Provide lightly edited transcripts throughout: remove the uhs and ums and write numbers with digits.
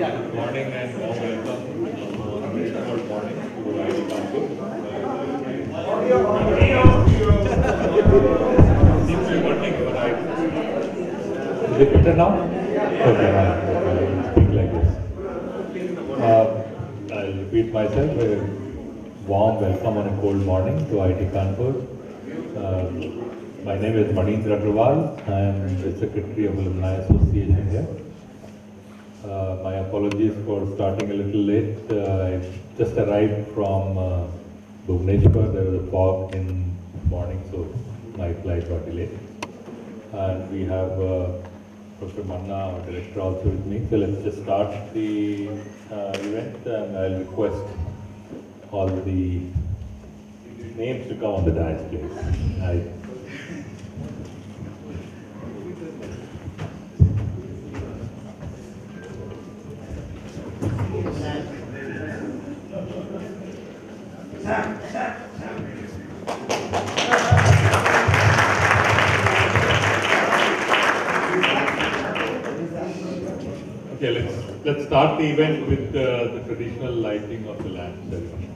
Good morning and warm welcome on a very cold morning to IIT Kanpur. Seems to be working, but is it better now? Okay, I'll speak like this. I'll repeat myself. A warm welcome on a cold morning to IIT Kanpur. My name is Manindra Agrawal. I am the Secretary of Alumni Association here. My apologies for starting a little late. I just arrived from Bhubaneswar. There was a fog in the morning, so my flight got delayed. And we have Professor Manna, our director, also with me. So let's just start the event, and I'll request all the names to come on the dais, please. Okay, let's start the event with the traditional lighting of the lamp ceremony.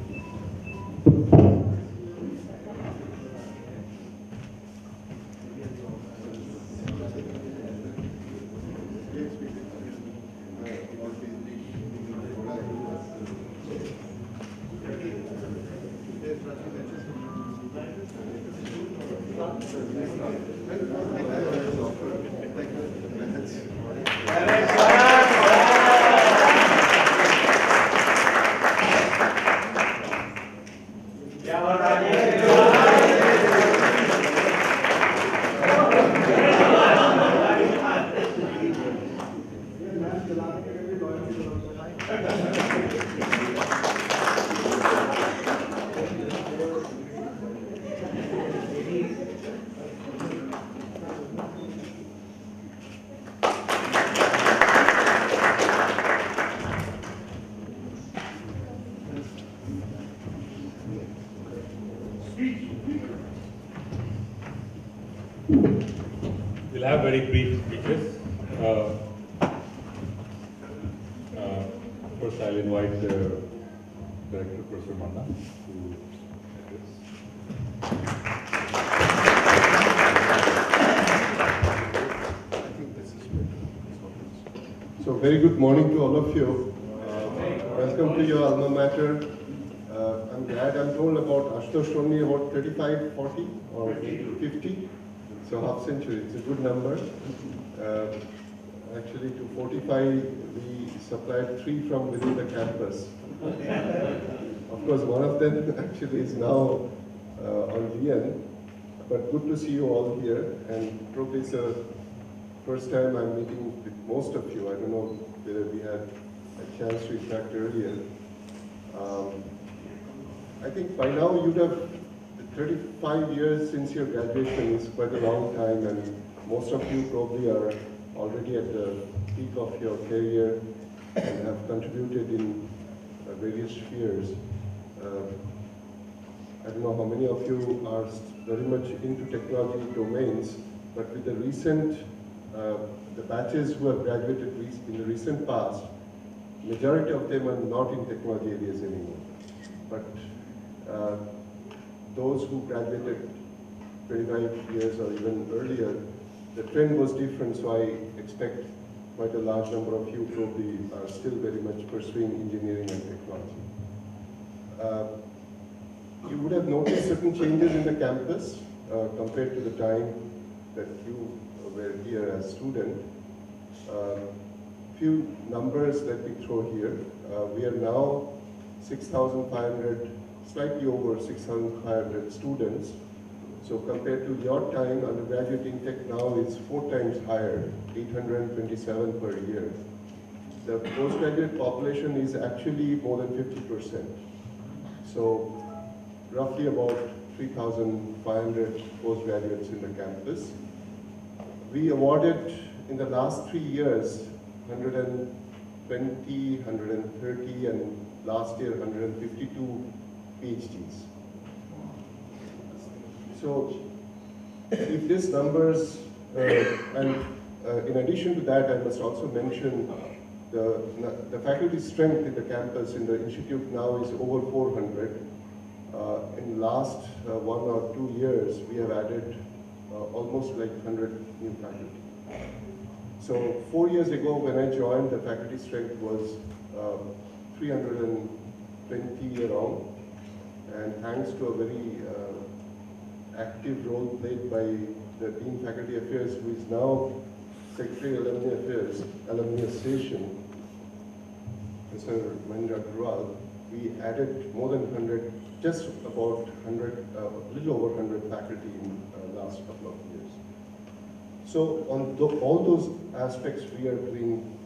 We'll have very brief speeches. First, I'll invite the Director, Professor Manna, to address. So, very good morning to all of you. Welcome to your alma mater. I'm glad I'm told about Ashutosh only about 35, 40 or 50. So half century, it's a good number. Actually to 45, we supplied 3 from within the campus. Of course, one of them actually is now on DN, but good to see you all here. And probably it's the first time I'm meeting with most of you. I don't know whether we had a chance to interact earlier. I think by now you'd have 35 years since your graduation is quite a long time, and most of you probably are already at the peak of your career and have contributed in various spheres. I don't know how many of you are very much into technology domains, but with the recent, the batches who have graduated in the recent past, majority of them are not in technology areas anymore. But those who graduated 25 years or even earlier, the trend was different, so I expect quite a large number of you probably are still very much pursuing engineering and technology. You would have noticed certain changes in the campus compared to the time that you were here as student. Few numbers that we throw here. We are now 6,500, slightly over 6,500 students. So compared to your time, undergraduate intake now is 4 times higher, 827 per year. The postgraduate population is actually more than 50%. So roughly about 3,500 postgraduates in the campus. We awarded in the last 3 years 120, 130, and last year 152 PhDs. So if these numbers, and in addition to that, I must also mention the faculty strength in the campus in the institute now is over 400. In last 1 or 2 years, we have added almost like 100 new faculty. So 4 years ago when I joined, the faculty strength was 320 around, and thanks to a very active role played by the Dean Faculty Affairs, who is now Secretary Alumni Affairs, Alumni Association, Mr. Mahendra Agrawal, we added more than 100, just about 100, a little over 100 faculty in the last couple of years. So on all those aspects we are doing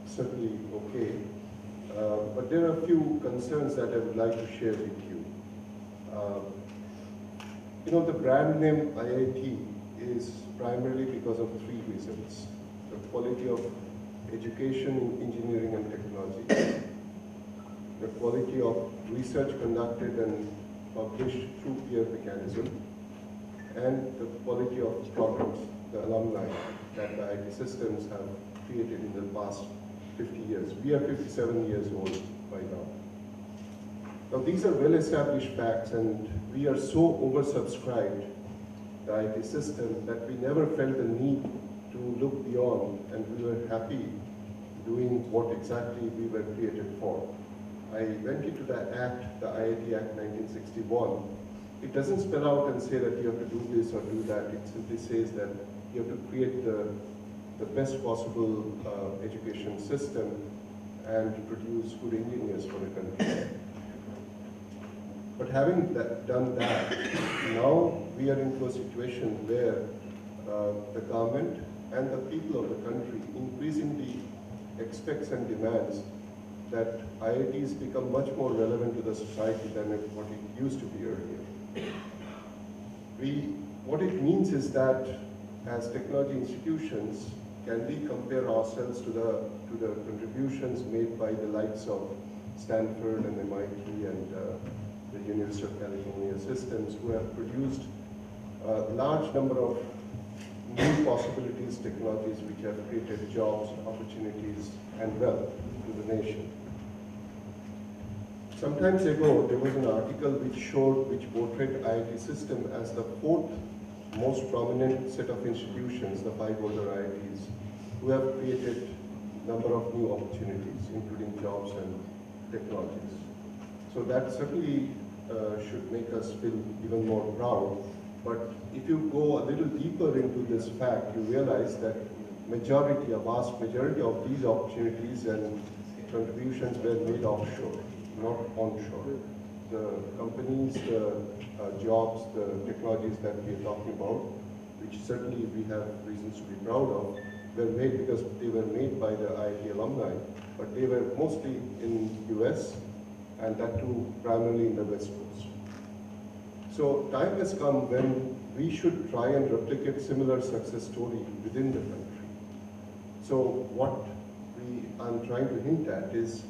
certainly okay, but there are a few concerns that I would like to share with you. You know, the brand name IIT is primarily because of 3 reasons: the quality of education in engineering and technology, the quality of research conducted and published through peer mechanism, and the quality of products, the alumni that the IIT systems have created in the past 50 years. We are 57 years old by now. Now these are well-established facts, and we are so oversubscribed, the IIT system, that we never felt the need to look beyond, and we were happy doing what exactly we were created for. I went into the Act, the IIT Act 1961. It doesn't spell out and say that you have to do this or do that. It simply says that you have to create the best possible education system and produce good engineers for the country. But having done that, now we are into a situation where the government and the people of the country increasingly expects and demands that IITs become much more relevant to the society than what it used to be earlier. What it means is that as technology institutions, can we compare ourselves to the contributions made by the likes of Stanford and MIT and the University of California systems, who have produced a large number of new possibilities, technologies which have created jobs, opportunities, and wealth to the nation. Some time ago, there was an article which portrayed IIT system as the 4th most prominent set of institutions, the 5 older IITs, who have created a number of new opportunities, including jobs and technologies. So that certainly should make us feel even more proud. But if you go a little deeper into this fact, you realize that a vast majority of these opportunities and contributions were made offshore, not onshore. The companies, the jobs, the technologies that we are talking about, which certainly we have reasons to be proud of, were made because they were made by the IIT alumni, but they were mostly in US, and that too primarily in the West Coast. So time has come when we should try and replicate similar success story within the country. So what I'm trying to hint at is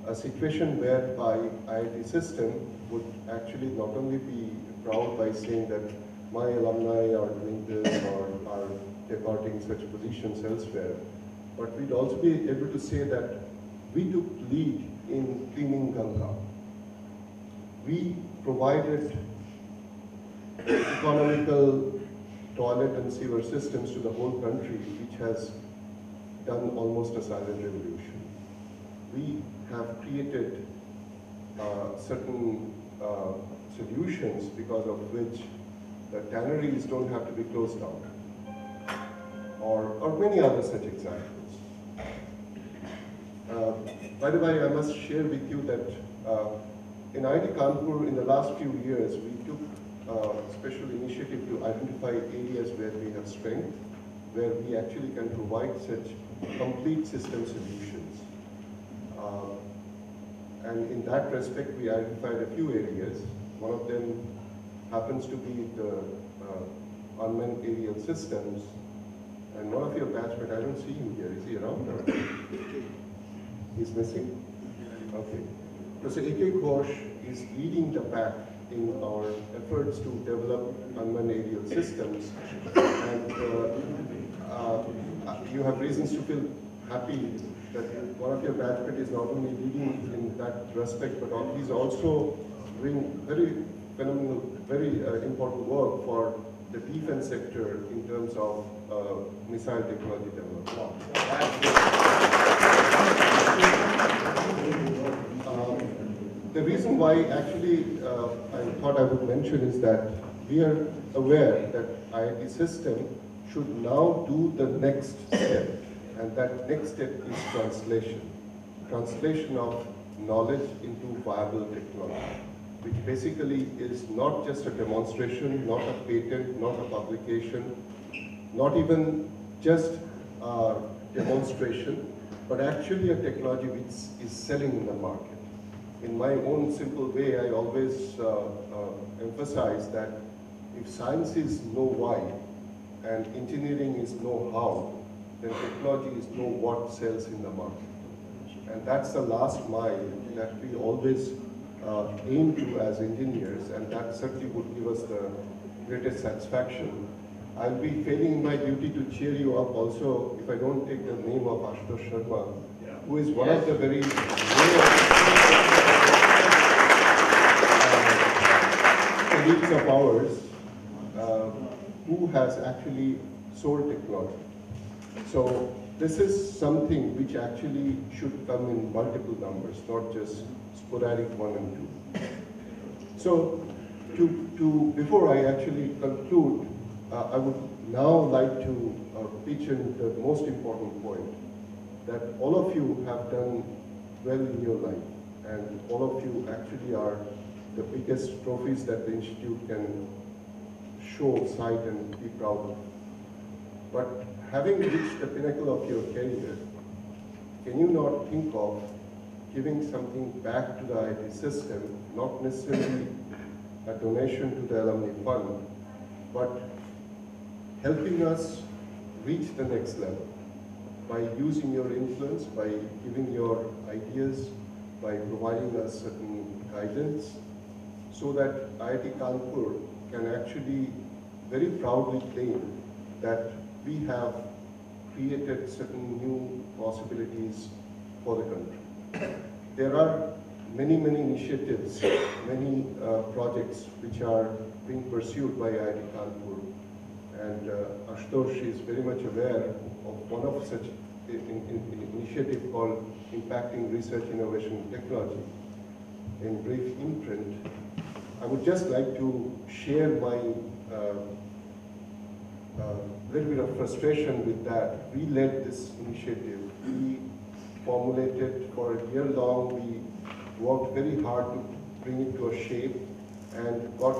a situation whereby IIT system would actually not only be proud by saying that my alumni are doing this or are departing such positions elsewhere, but we'd also be able to say that we took lead in cleaning Ganga. We provided economical toilet and sewer systems to the whole country, which has done almost a silent revolution. We have created certain solutions because of which the tanneries don't have to be closed down, or many other such examples. By the way, I must share with you that in IIT Kanpur, in the last few years, we took a special initiative to identify areas where we have strength, where we actually can provide such complete system solutions. And in that respect, we identified a few areas. One of them happens to be the unmanned aerial systems. And one of your batchmates, I don't see him here. Is he around? Or? He's missing? Okay. So A.K. Ghosh is leading the pack in our efforts to develop unmanned aerial systems. And you have reasons to feel happy that one of your batchmates is not only leading in that respect, but he's also doing very phenomenal, very important work for the defense sector in terms of missile technology development. The reason why actually I thought I would mention is that we are aware that IIT system should now do the next step, and that next step is translation. Translation of knowledge into viable technology, which basically is not just a demonstration, not a patent, not a publication, not even just a demonstration, but actually a technology which is selling in the market. In my own simple way, I always emphasize that if science is know why and engineering is know how, then technology is know what sells in the market. And that's the last mile that we always aim to as engineers, and that certainly would give us the greatest satisfaction. I'll be failing in my duty to cheer you up also if I don't take the name of Ashutosh Sharma, who is one of the very colleagues of ours who has actually sold technology. So this is something which actually should come in multiple numbers, not just sporadic 1 and 2. So before I actually conclude, I would now like to pitch in the most important point, that all of you have done well in your life, and all of you actually are the biggest trophies that the Institute can show, cite, and be proud of. But having reached the pinnacle of your career, can you not think of giving something back to the IIT system, not necessarily a donation to the alumni fund, but helping us reach the next level by using your influence, by giving your ideas, by providing us certain guidance, so that IIT Kanpur can actually very proudly claim that we have created certain new possibilities for the country. There are many initiatives, many projects which are being pursued by IIT Kanpur, and Ashutosh is very much aware of one of such initiative called Impacting Research, Innovation, and Technology. In brief imprint, I would just like to share my little bit of frustration with that. We led this initiative. We formulated for a year long. We worked very hard to bring it to a shape and got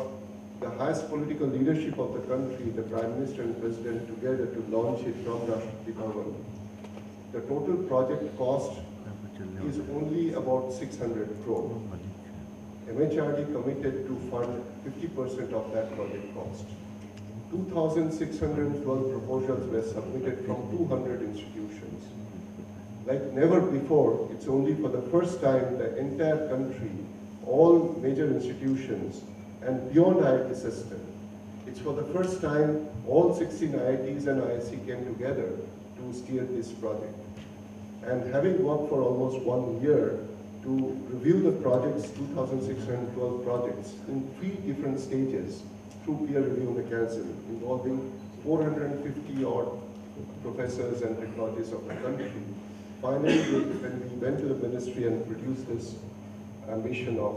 the highest political leadership of the country, the Prime Minister and President, together to launch it from Rashtrapati Bhavan. The total project cost is only about 600 crore. MHRD committed to fund 50% of that project cost. 2,612 proposals were submitted from 200 institutions. Like never before, it's only for the first time the entire country, all major institutions, and beyond IIT system, it's for the first time all 16 IITs and IIC came together to steer this project. And having worked for almost 1 year to review the projects, 2,612 projects, in 3 different stages through peer review mechanism, involving 450 odd professors and technologists of the country. Finally, when we went to the ministry and produced this ambition of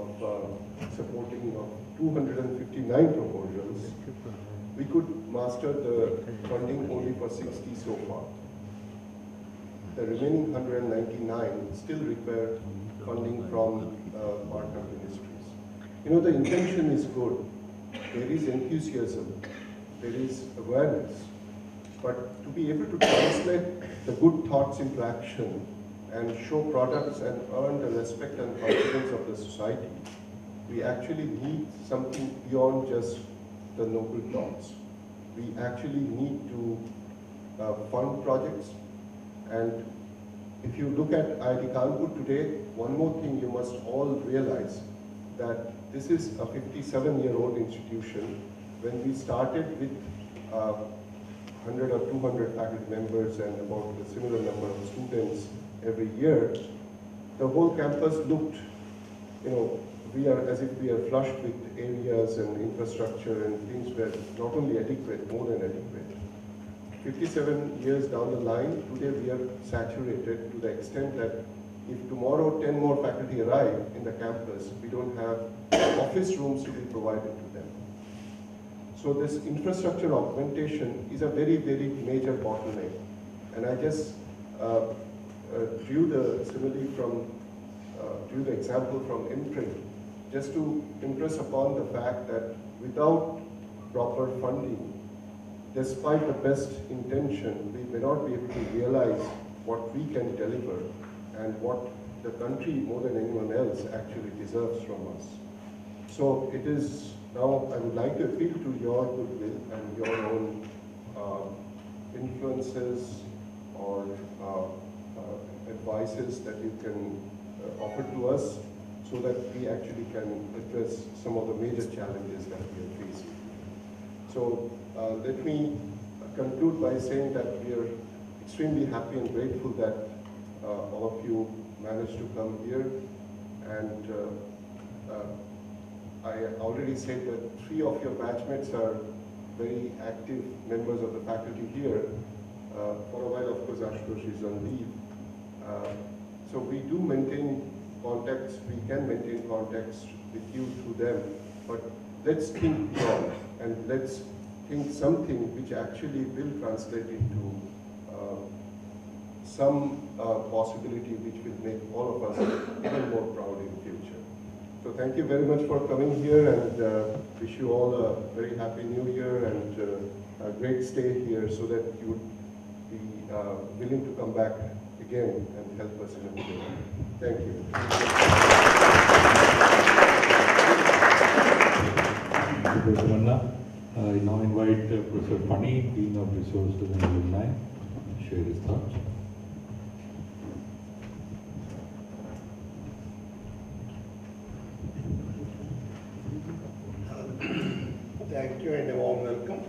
supporting of 259 proposals, we could master the funding only for 60 so far. The remaining 199 still require funding from partner ministries. You know, the intention is good. There is enthusiasm, there is awareness, but to be able to translate the good thoughts into action and show products and earn the respect and confidence of the society, we actually need something beyond just the noble thoughts. We actually need to fund projects. And if you look at IIT Kanpur today, one more thing you must all realize, that this is a 57-year-old institution. When we started with 100 or 200 faculty members and about a similar number of students every year, the whole campus looked, we are as if we are flushed with areas and infrastructure and things were not only adequate, more than adequate. 57 years down the line, today we are saturated to the extent that if tomorrow 10 more faculty arrive in the campus, we don't have office rooms to be provided to them. So this infrastructure augmentation is a very, very major bottleneck. And I just drew the example from imprint, just to impress upon the fact that without proper funding, despite the best intention, we may not be able to realize what we can deliver and what the country, more than anyone else, actually deserves from us. So it is now, I would like to appeal to your goodwill and your own influences or advices that you can offer to us so that we actually can address some of the major challenges that we are facing. So let me conclude by saying that we are extremely happy and grateful that all of you managed to come here. And I already said that 3 of your batchmates are very active members of the faculty here. For a while, of course, Ashutosh is on leave. So we do maintain contacts, we can maintain contacts with you through them, but let's think beyond and let's think something which actually will translate into some possibility which will make all of us even more proud in the future. So thank you very much for coming here, and wish you all a very happy new year and a great stay here so that you would be willing to come back again and help us in a big way. Thank you. Thank you, Ramanna. I now invite Professor Pani, Dean of Resources and Alumni, to share his thoughts. Thank you and a warm welcome.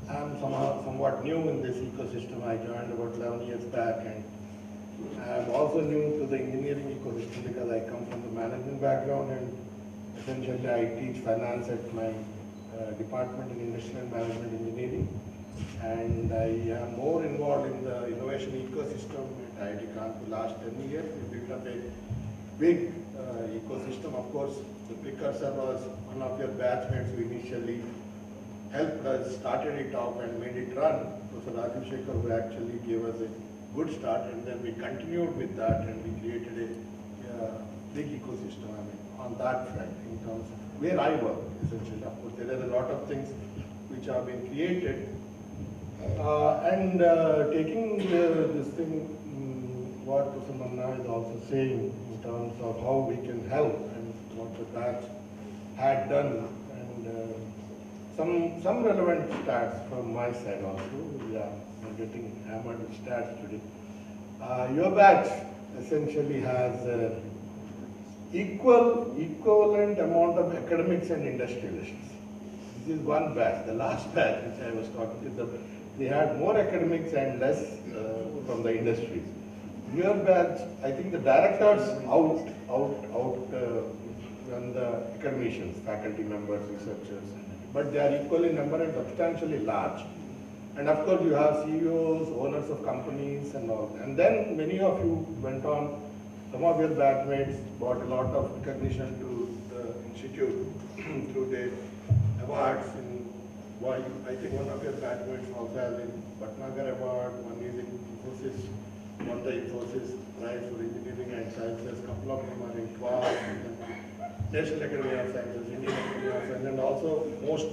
I'm somewhat new in this ecosystem. I joined about 11 years back, and I'm also new to the engineering ecosystem because I come from the management background, and essentially I teach finance at my department in industrial management engineering, and I am more involved in the innovation ecosystem at IIT Kanpur. Last 10 years we built up a big ecosystem. Of course, the precursor was one of your batchmates who initially helped us, started it off and made it run. Professor Rajiv Shekhar, who actually gave us a good start, and then we continued with that and we created a big ecosystem on that front in terms of where I work, essentially. Of course, there are a lot of things which have been created. Taking this thing, what Professor Manna is also saying in terms of how we can help and what the batch had done, and some relevant stats from my side also. Yeah, I'm getting hammered with stats today. Your batch essentially has equivalent amount of academics and industrialists. This is one batch. The last batch which I was talking to, they had more academics and less from the industries. Your batch, I think the directors out than the academicians, faculty members, researchers, but they are equal in number and substantially large. And of course you have CEOs, owners of companies and all. And then many of you went on, some of your batchmates brought a lot of recognition to the institute through the awards. I think one of your batchmates also has a Bhatnagar Award, one is in Infosys, won the Infosys Prize for Engineering and Sciences, a couple of them are in QUAS, National Academy of Sciences, Indian Academy of Sciences, and also most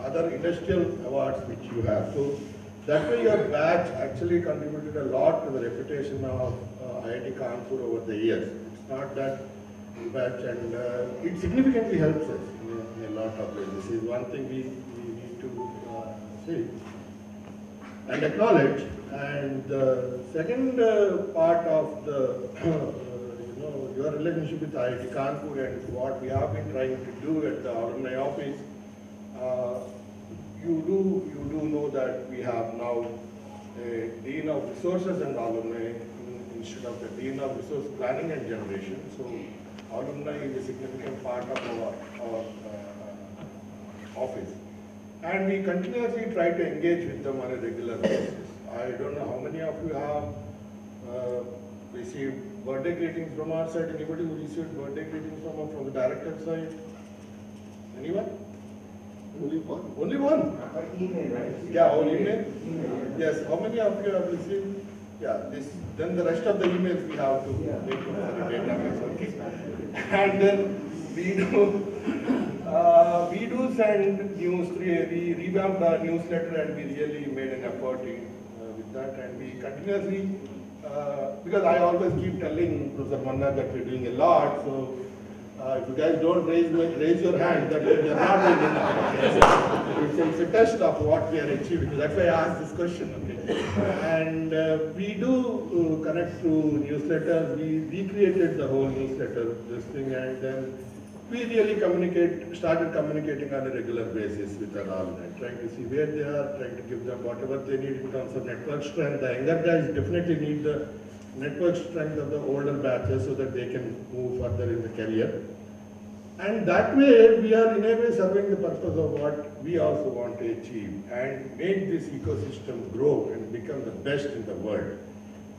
other industrial awards which you have. So that way your batch actually contributed a lot to the reputation of IIT Kanpur over the years. It's not that batch, and it significantly helps us in a lot of ways. This is one thing we need to see and acknowledge. And the second part of the your relationship with IIT Kanpur and what we have been trying to do at the alumni office, you do know that we have now a Dean of Resources and Alumni instead of the Dean of Resource Planning and Generation. So alumni is a significant part of our office. And we continuously try to engage with them on a regular basis. I don't know how many of you have received birthday greetings from our side. Anybody who received birthday greetings from the director side? Anyone? Only one. Only one? Email, right? Yeah, our email? Email. Yes, how many of you have received? Yeah, then the rest of the emails we have to make it for the database, okay? And then we do send news, we revamped our newsletter and we really made an effort with that, and we continuously, because I always keep telling Professor Manna that we're doing a lot, so if you guys don't raise your hand, that means you're not doing enough. It's a test of what we are achieving. That's why I asked this question. Okay? And we do connect through newsletters. We created the whole newsletter, this thing, and then we really started communicating on a regular basis with our alumni, trying to see where they are, trying to give them whatever they need in terms of network strength. The younger guys definitely need the network strength of the older batches so that they can move further in the career. And that way, we are in a way serving the purpose of what we also want to achieve and make this ecosystem grow and become the best in the world.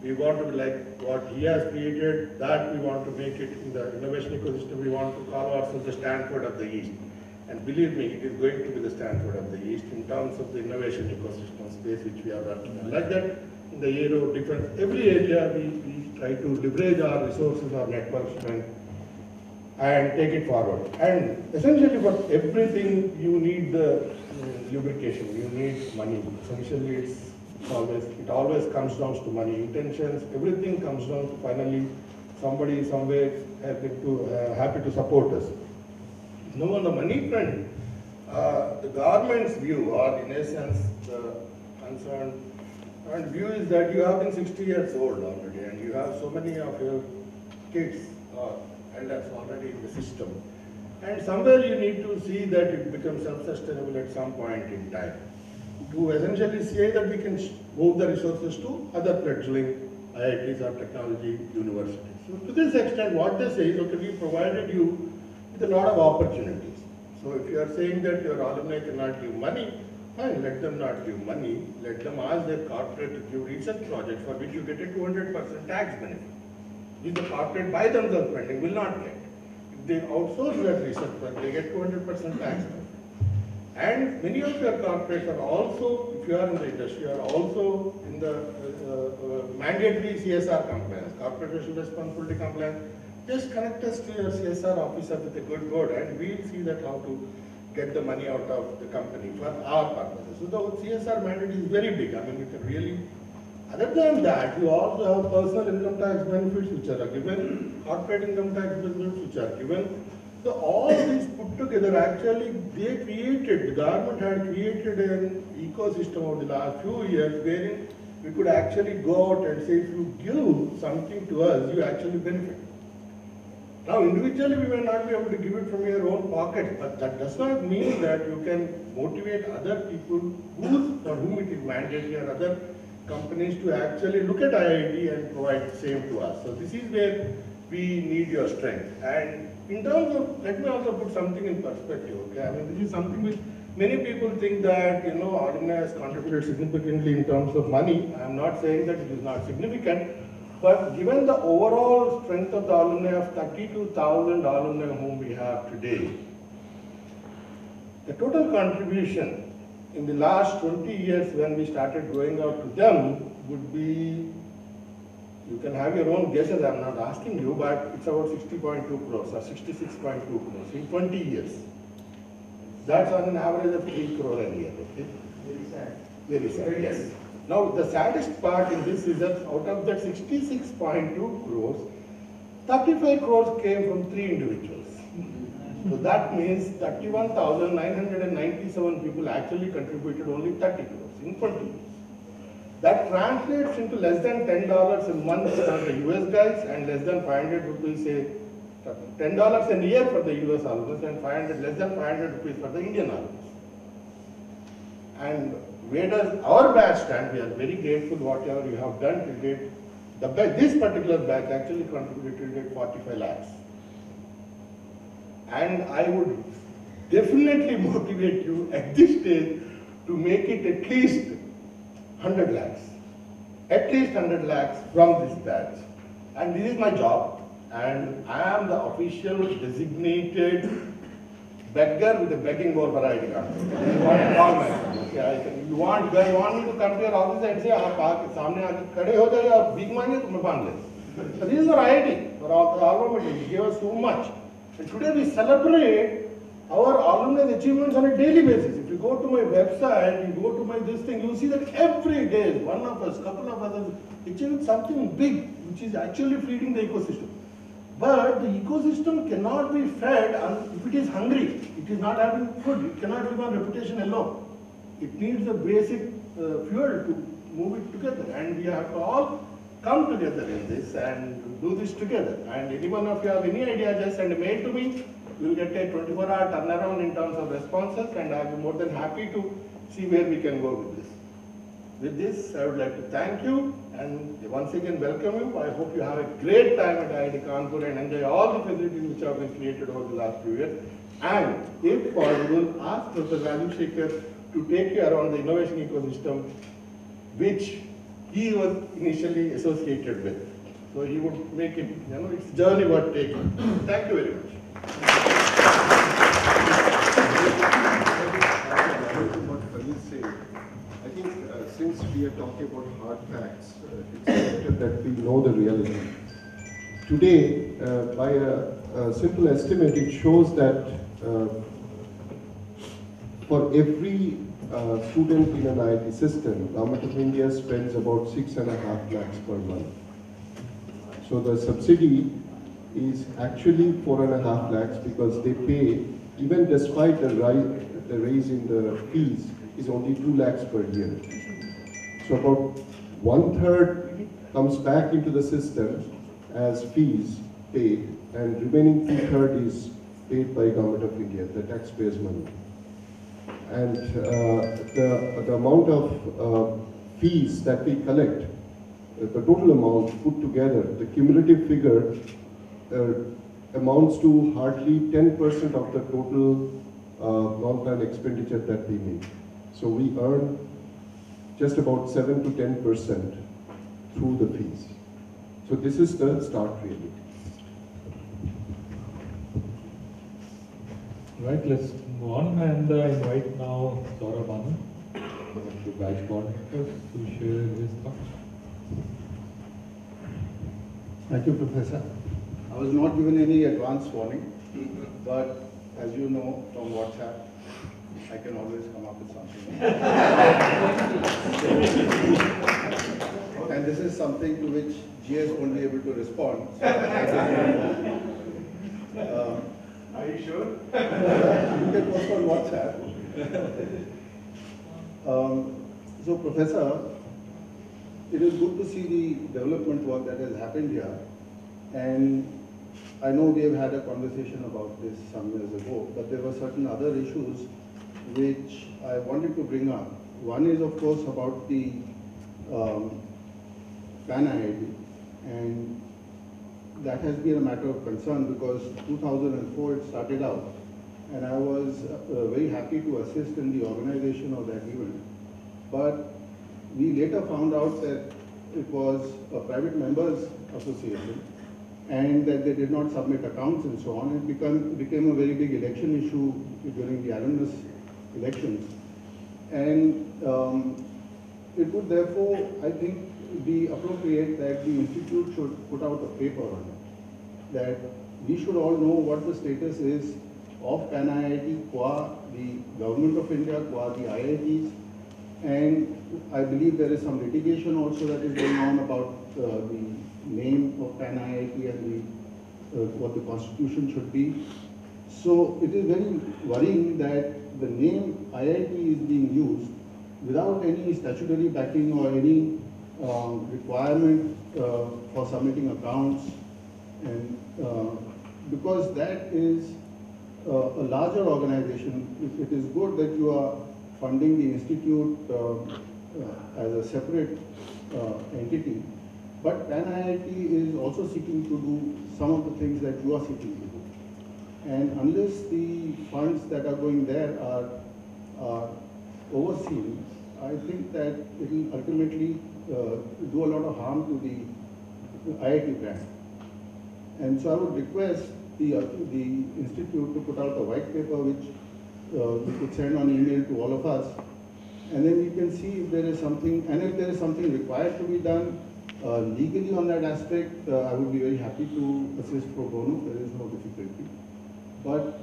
We want to be like what he has created, that we want to make it in the innovation ecosystem. We want to call ourselves the Stanford of the East. And believe me, it is going to be the Stanford of the East in terms of the innovation ecosystem space which we are working on. Like that, in the aero, defense, every area we try to leverage our resources, our network strength, and take it forward. And essentially for everything you need the lubrication, you need money. Essentially it always comes down to money. Intentions, everything comes down to finally somebody somewhere happy to support us. No, on the money front, the government's view, or in essence the concern and view, is that you have been 60 years old already and you have so many of your kids or elders already in the system. And somewhere you need to see that it becomes self-sustainable at some point in time. To essentially say that we can move the resources to other fledgling IITs or technology universities. So to this extent, what they say is, okay, we provided you with a lot of opportunities. So if you are saying that your alumni cannot give money, fine, let them not give money. Let them ask their corporate to give research projects for which you get a 200% tax benefit, which the corporate by themselves funding will not get. If they outsource that research work, they get 200% tax benefit. And many of your corporates are also, if you are in the industry, are also in the mandatory CSR compliance, corporate social responsibility compliance. Just connect us to your CSR officer with a good word and we'll see that how to get the money out of the company for our purposes. So the CSR mandate is very big. I mean, you can really, other than that, you also have personal income tax benefits which are given, corporate income tax benefits which are given. So all these put together, actually, the government had created an ecosystem over the last few years wherein we could actually go out and say, if you give something to us, you actually benefit. Now, individually, we may not be able to give it from your own pocket, but that does not mean that you can motivate other people for whom it is mandatory, or other companies to actually look at IIT and provide the same to us. So this is where we need your strength. And in terms of, let me also put something in perspective, okay? I mean, this is something which many people think that, alumni has contributed significantly in terms of money. I am not saying that it is not significant, but given the overall strength of the alumni of 32,000 alumni whom we have today, the total contribution in the last 20 years when we started going out to them would be, you can have your own guesses, I am not asking you, but it's about 60.2 crores or 66.2 crores in 20 years. That's on an average of 3 crore a year, okay? Very sad. Very sad, yes. Now, the saddest part in this is that out of that 66.2 crores, 35 crores came from 3 individuals. So that means 31,997 people actually contributed only 30 crores in 20 years. That translates into less than $10 a month for the US guys and less than 500 rupees, say $10 a year for the US alumnus and less than 500 rupees for the Indian alumnus. And where does our batch stand? We are very grateful whatever you have done to date. This particular batch actually contributed 45 lakhs. And I would definitely motivate you at this stage to make it at least 100 lakhs. At least 100 lakhs from this batch. And this is my job. And I am the official designated beggar with a begging bowl variety card. This is what I call myself. Okay, you want me to come to your office and say, "Aap सामने आके खड़े हो जाइए और भीख मांगे तो मैं मांग ले." So this is our ID for all the alumni. He gave us so much. And today we celebrate our alumni achievements on a daily basis. If you go to my website, you go to my this thing, you see that every day one of us, couple of others, achieving something big, which is actually feeding the ecosystem. But the ecosystem cannot be fed if it is hungry. It is not having food. It cannot live on reputation alone. It needs a basic fuel to move it together. And we have to all come together in this and do this together. And anyone of you have any idea, just send a mail to me. We will get a 24-hour turnaround in terms of responses, and I will be more than happy to see where we can go with this. With this, I would like to thank you and once again welcome you. I hope you have a great time at IIT Kanpur and enjoy all the facilities which have been created over the last few years. And if possible, ask Professor Raju Shekhar to take you around the innovation ecosystem which he was initially associated with. So he would make it, it's a journey worth taking. Thank you very much. I think since we are talking about hard facts, it's important that we know the reality. Today, by a simple estimate, it shows that for every student in an IIT system, Government of India spends about 6.5 lakhs per month. So the subsidy is actually 4.5 lakhs because they pay, even despite the raise in the fees, is only 2 lakhs per year. So about 1/3 comes back into the system as fees paid, and remaining 2/3 is paid by Government of India, the taxpayers' money. And the amount of fees that we collect, the total amount put together, the cumulative figure amounts to hardly 10% of the total non-plan expenditure that we make. So we earn just about 7 to 10% through the fees. So this is the start really. Right, let's move on and invite now Saurabh Anand, the batch coordinator, to share his thoughts. Thank you, Professor. I was not given any advance warning, but as you know from WhatsApp, I can always come up with something. And this is something to which GS won't be able to respond. Are you sure? You can post on WhatsApp. So, Professor, it is good to see the development work that has happened here. And I know we have had a conversation about this some years ago, but there were certain other issues which I wanted to bring up. One is, of course, about the PAN IIT, and that has been a matter of concern because 2004 it started out, and I was very happy to assist in the organization of that event. But we later found out that it was a private members association and that they did not submit accounts and so on. It became a very big election issue during the alumnus elections. And it would therefore, I think, be appropriate that the institute should put out a paper on it, that we should all know what the status is of PAN IIT, qua the Government of India, qua the IITs, and I believe there is some litigation also that is going on about the name of PAN IIT and what the constitution should be. So it is very worrying that the name IIT is being used without any statutory backing or any requirement for submitting accounts, and because that is a larger organization. It is good that you are funding the institute as a separate entity, But Pan IIT is also seeking to do some of the things that you are seeking to do. And unless the funds that are going there are overseen, I think that it will ultimately do a lot of harm to the IIT brand. And so I would request the institute to put out a white paper which we could send on email to all of us, and then we can see if there is something, and if there is something required to be done legally on that aspect, I would be very happy to assist pro bono. There is no difficulty. But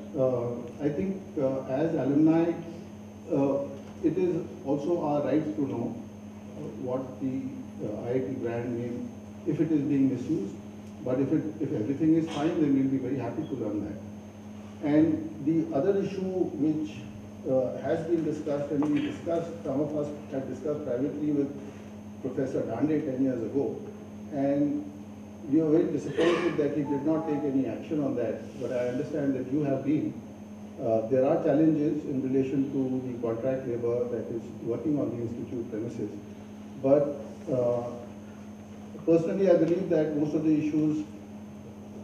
I think as alumni, it is also our right to know what the IIT brand name, if it is being misused. But if everything is fine, then we'll be very happy to learn that. And the other issue which has been discussed, and we discussed, some of us had discussed privately with Professor Dande 10 years ago, and we were very disappointed that he did not take any action on that. But I understand that you have been. There are challenges in relation to the contract labor that is working on the institute premises. But personally, I believe that most of the issues,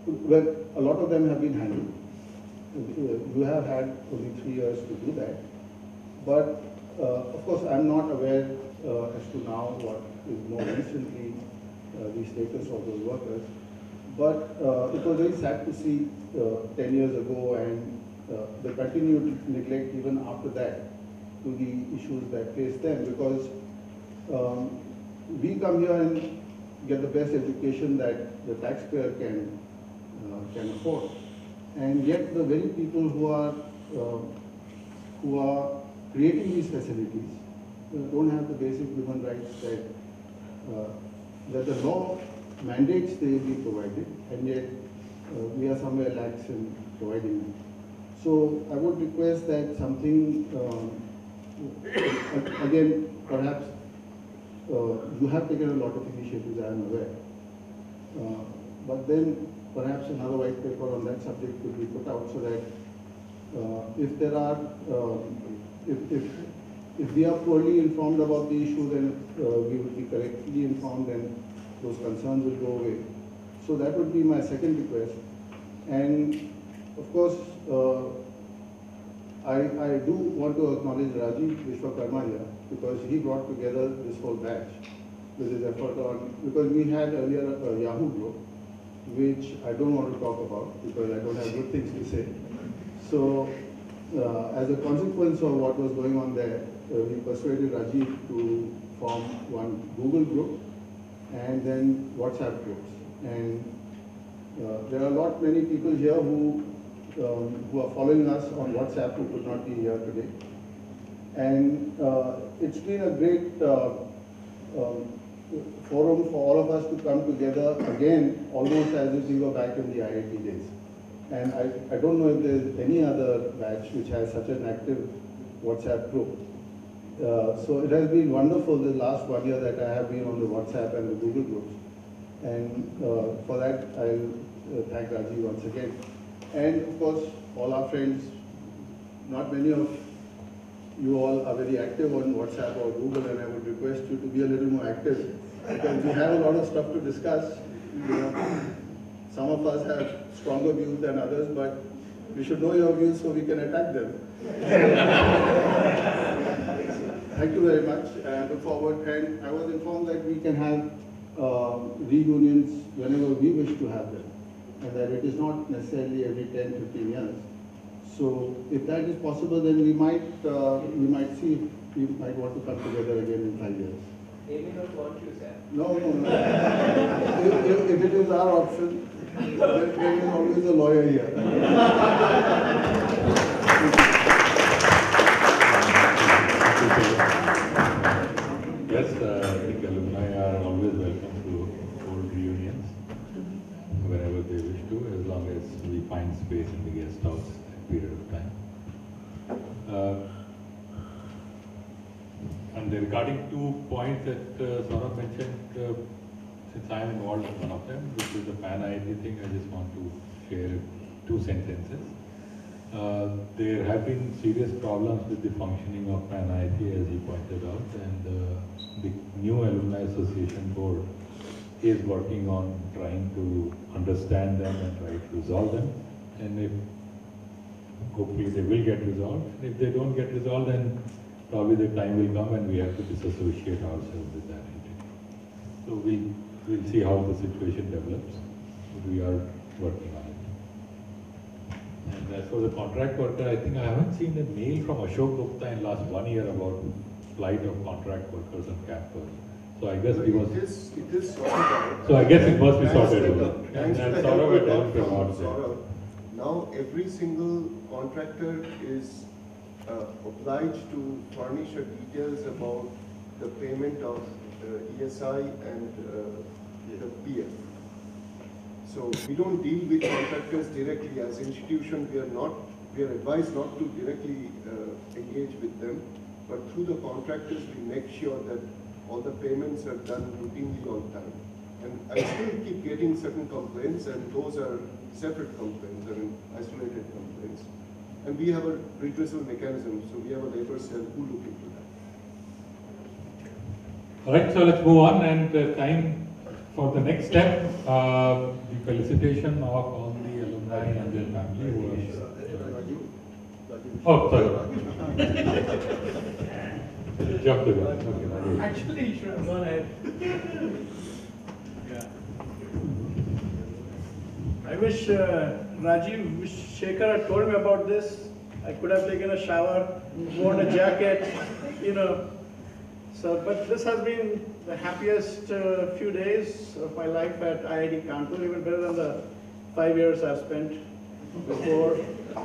well, a lot of them have been handled. You have had only 3 years to do that. But of course, I'm not aware as to now what is more recently the status of those workers. But it was very sad to see 10 years ago and the continued neglect even after that to the issues that face them, because we come here and get the best education that the taxpayer can afford, and yet the very people who are creating these facilities don't have the basic human rights that the law mandates they be provided, and yet we are somewhere lax in providing them. So I would request that something, again, perhaps you have taken a lot of initiatives, I am aware. But then perhaps another white paper on that subject could be put out, so that if there are, if we are poorly informed about the issue, then we will be correctly informed and those concerns will go away. So that would be my second request. And of course, I do want to acknowledge Rajiv Vishwakarma here, because he brought together this whole batch with his effort on, because we had earlier a Yahoo group, which I don't want to talk about because I don't have good things to say. So as a consequence of what was going on there, we persuaded Rajiv to form one Google group and then WhatsApp groups. And there are many people here who are following us on WhatsApp who could not be here today. And it's been a great forum for all of us to come together again, almost as if we were back in the IIT days. And I don't know if there's any other batch which has such an active WhatsApp group. So it has been wonderful the last 1 year that I have been on the WhatsApp and the Google groups. And for that, I'll thank Rajiv once again. And of course, all our friends, not many of you all are very active on WhatsApp or Google, and I would request you to be a little more active, because we have a lot of stuff to discuss. You know, some of us have stronger views than others, but we should know your views so we can attack them. Thank you very much, and look forward. And I was informed that we can have reunions whenever we wish to have them, and that it is not necessarily every 10, 15 years. So if that is possible, then we might see if we might want to come together again in 5 years. They may not want you, sir. No. If it is our option, there is always a lawyer here. Yes, I think alumni are always welcome to old reunions whenever they wish to, as long as we find space in the guest house that period of time. And regarding 2 points that Saurabh mentioned, since I am involved in one of them, which is the Pan IIT thing, I just want to share 2 sentences. There have been serious problems with the functioning of Pan IIT, as he pointed out, and the new Alumni Association Board is working on trying to understand them and try to resolve them. And if hopefully they will get resolved. And if they don't get resolved, then probably the time will come and we have to disassociate ourselves with that entity. So we'll see how the situation develops. We are working on it. And as for the contract worker, I think I haven't seen a mail from Ashok Gupta in last 1 year about plight of contract workers on Kanpur. So I guess we was. It is sorted out. So I guess it must be sorted out. Thanks And to the Saurav had help helped a from lot there. Saurav, now every single contractor is obliged to furnish details about the payment of ESI and the PF. So we don't deal with contractors directly as institution. We are advised not to directly engage with them, but through the contractors we make sure that all the payments are done routinely on time. And I still keep getting certain complaints, and those are separate complaints, isolated complaints. And we have a redressal mechanism, so we have a labor cell who look into that. All right, so let's move on, and time for the next step, the felicitation of all the alumni and their family who are... Oh, sorry. Jump the gun. Okay. Actually, you should have gone ahead. Yeah. I wish Rajiv Shekhar had told me about this. I could have taken a shower, worn a jacket, you know. So, but this has been the happiest few days of my life at IIT Kanpur, even better than the 5 years I've spent before.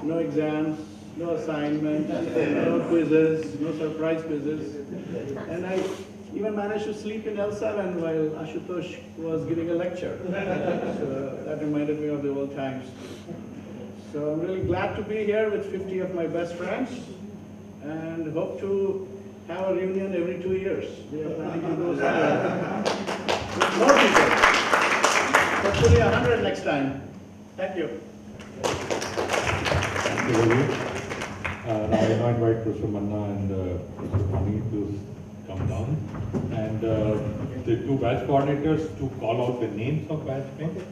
No exams, no assignments, no quizzes, no surprise quizzes. And I even managed to sleep in L7 while Ashutosh was giving a lecture. So that reminded me of the old times. So I'm really glad to be here with 50 of my best friends and hope to have a reunion every 2 years. We are planning to go somewhere with more people. Hopefully 100 next time. Thank you. Thank you, Ravi. Now I now invite Professor Manna and Professor Mani to come down. And the two batch coordinators to call out the names of batchmates.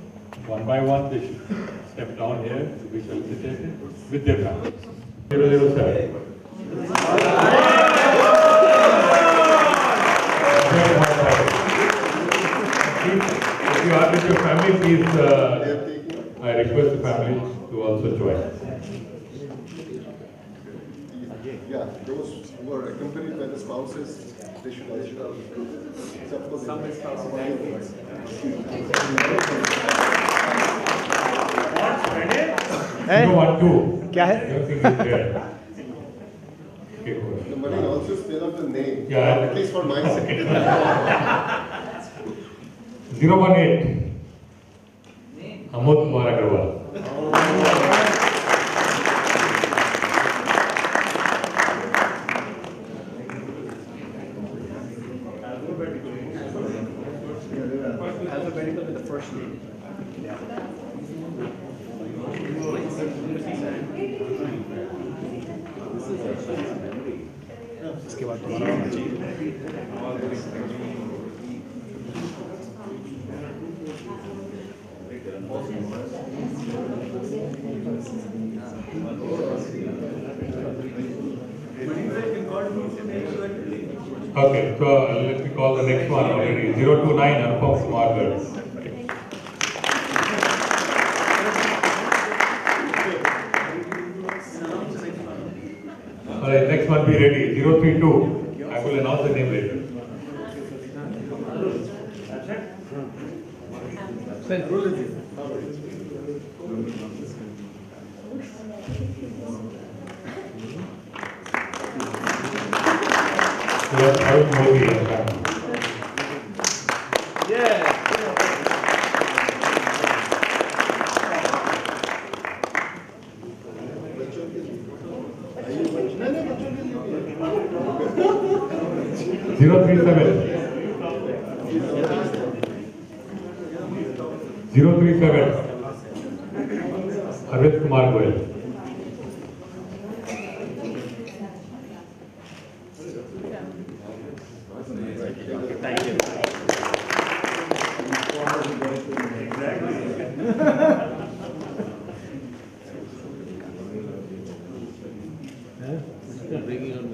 One by one, they should step down here to be felicitated with their families. 007. If you are with your family, please, I request the family to also join. Yeah, those who are accompanied by the spouses, they should also except for some spouses. No, 1, 2. क्या है? Everything is there. Okay, The money also spell out the name, Yeah. at least for my sake. 018. Amod Kumar Agarwal. Alphabetical with the first name. इसके बाद तुम्हारा होना चाहिए। Okay, so let me call the next one already. 029 Anupam Kumar Garg. Alright, next one be ready. 032. I will announce the name later. We have Arun Modi and family. Yeah. Zero 037. 037. Arvind Kumar Goyal. Thank you.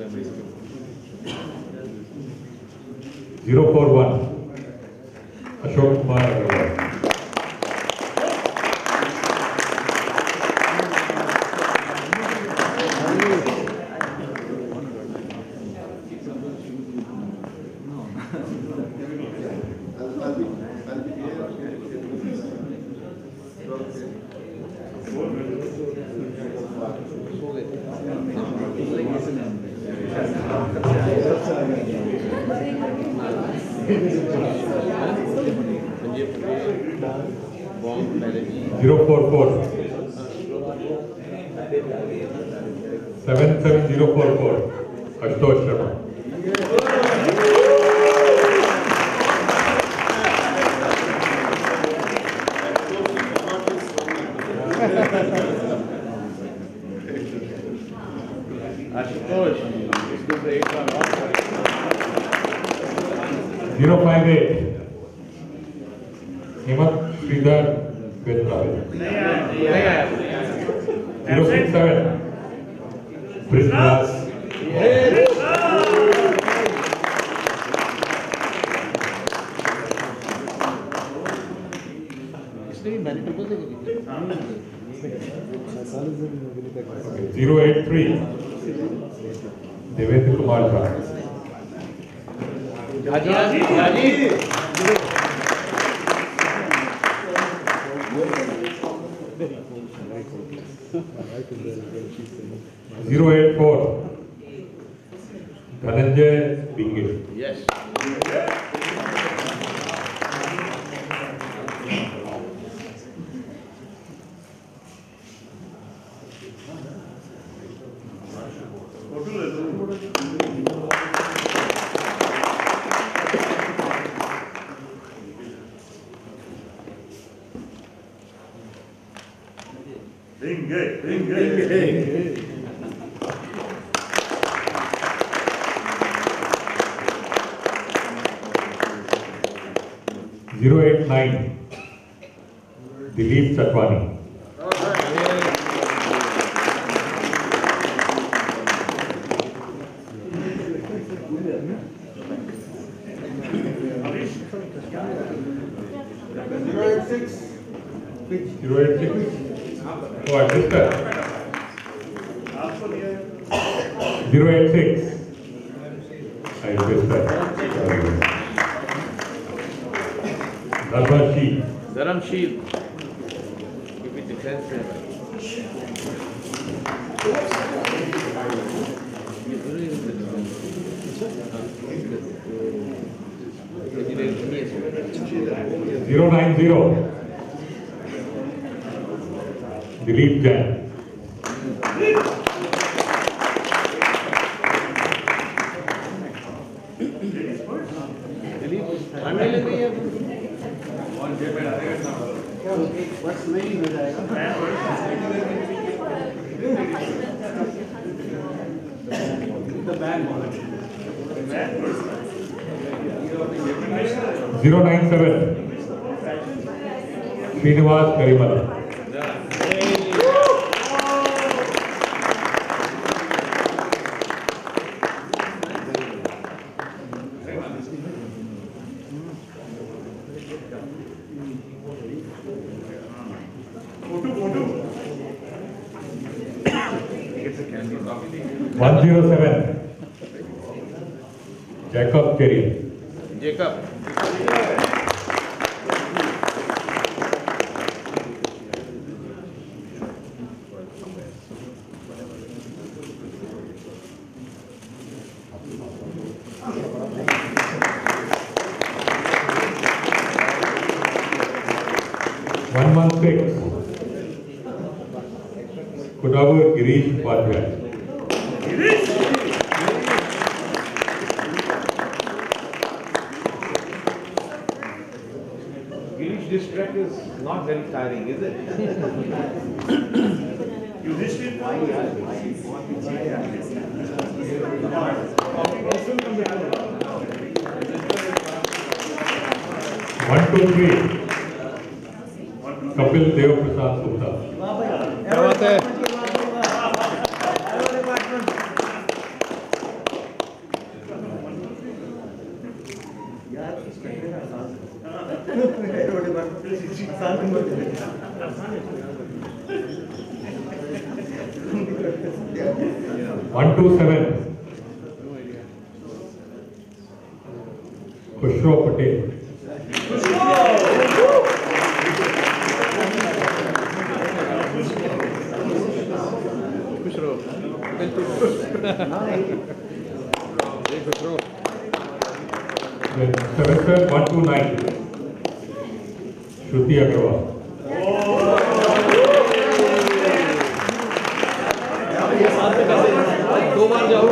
041 Ashok Kumar Agarwal. 044 77044 Ashutosh Sharma. Ashutosh, this is the 058 Hemant Sridhar Vetravel. 067 Prithviraj. इसमें भी मैंने propose है 083 Devendra Kumar Jha. Haji 084 Dhananjay Binge. Yes 089 Dilip Chatwani. 086 Oh, I missed that. 086 I missed that. Dharmsheel give it defense Zero 90 Dilip Jain. बस नहीं हो जाएगा 097 Srinivas Karimala. 107 Jacob Kerry. Jacob 116 Kudavu Girish Upadhyay. Girish, this trek is not very tiring, is it? One, two, three. Kapil Dev Prasad Gupta. क्या बात है 127. Khushro Patel. Khushro. 77129. Shruti Agarwal. दो बार जाओ,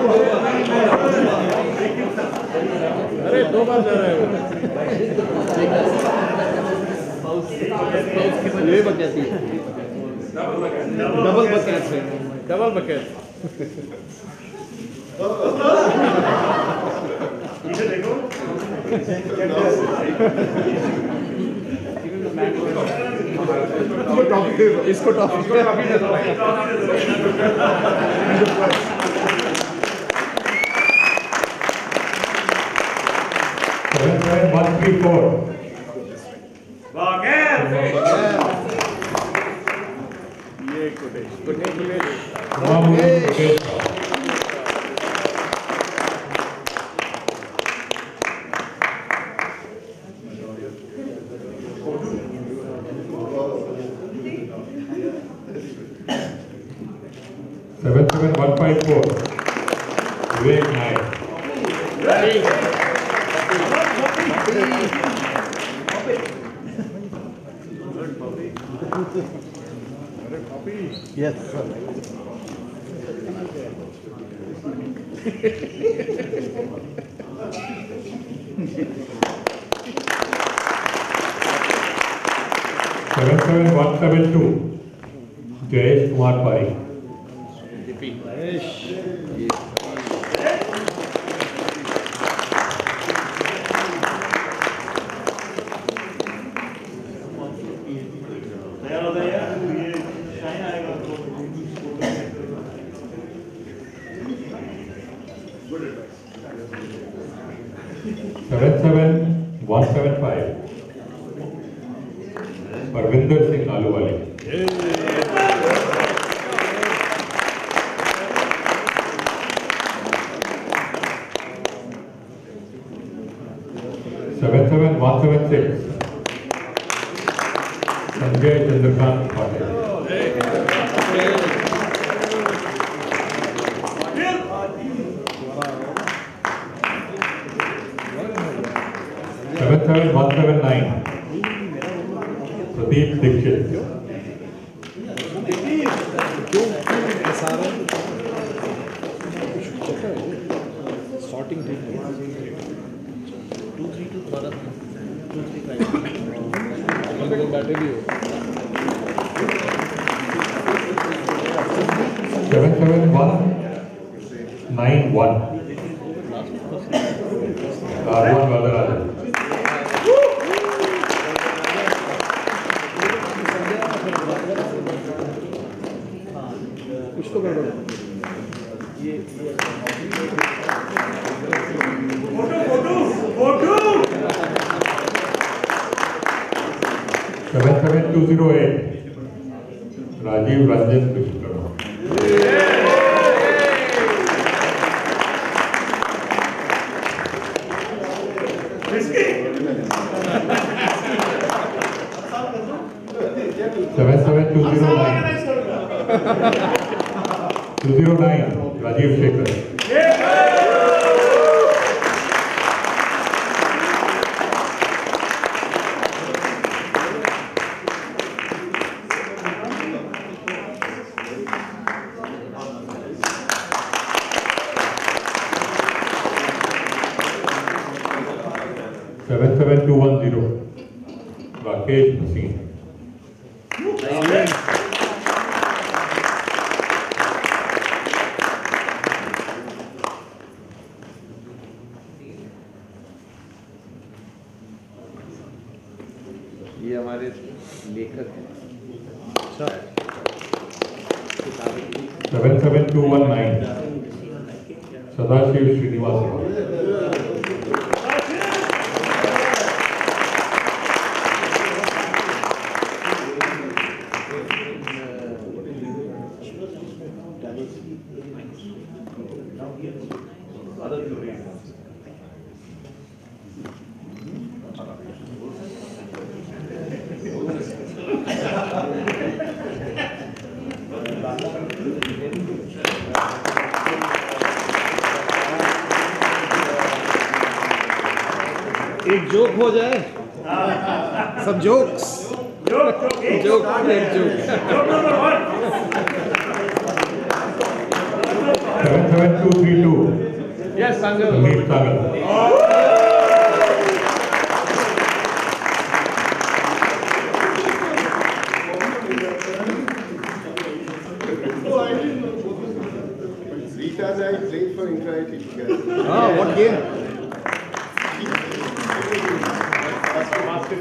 अरे 2 बार जा रहा है ये बकैती डबल बकेट से डबल बकेट इसको टॉपिक 77134. ये quotation Congratulations. 77154. Vivek Naik. 77172. Jayesh Kumar Pai. 77175. Parvinder Singh Aluwali. 77176. Sanjay Chandrakant Patel. 77179. Pradeep Dixit. Sorting 232 Bharat 235 बैठे भी हो 77191. Arwan Vadarajan. 77208. Rajiv Ranjan Vishwakarma. 209. Rajiv Shekhar. 77210. Rakesh Bhasin. ये हमारे लेखक हैं 77219. Sadashiv Srinivasa. 77219 एक जोक हो जाए सब जोक्स जोक एक joke 77232. Yes Sanjay Sandeep Sagar. Oh, I didn't know. Rita and I played for Intra-IT together. हाँ what game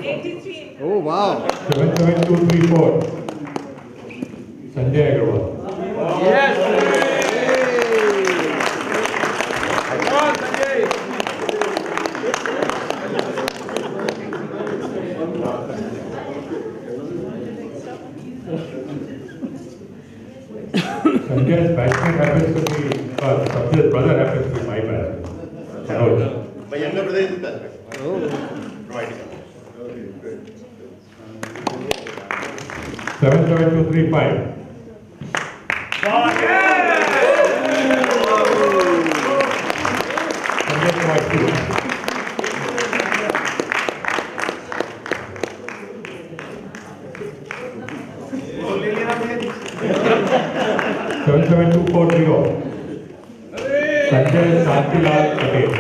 83. oh wow 77234. Sanjay Agrawal. yes come on Sanjay 'Sanjay's batchmate happens to be, Sanjay's brother happens to be my batchmate. Manoj. My younger brother is that. oh Right. 77235. Sanjay Kumar Chu. 77240. Sanjay Shantilal Patel.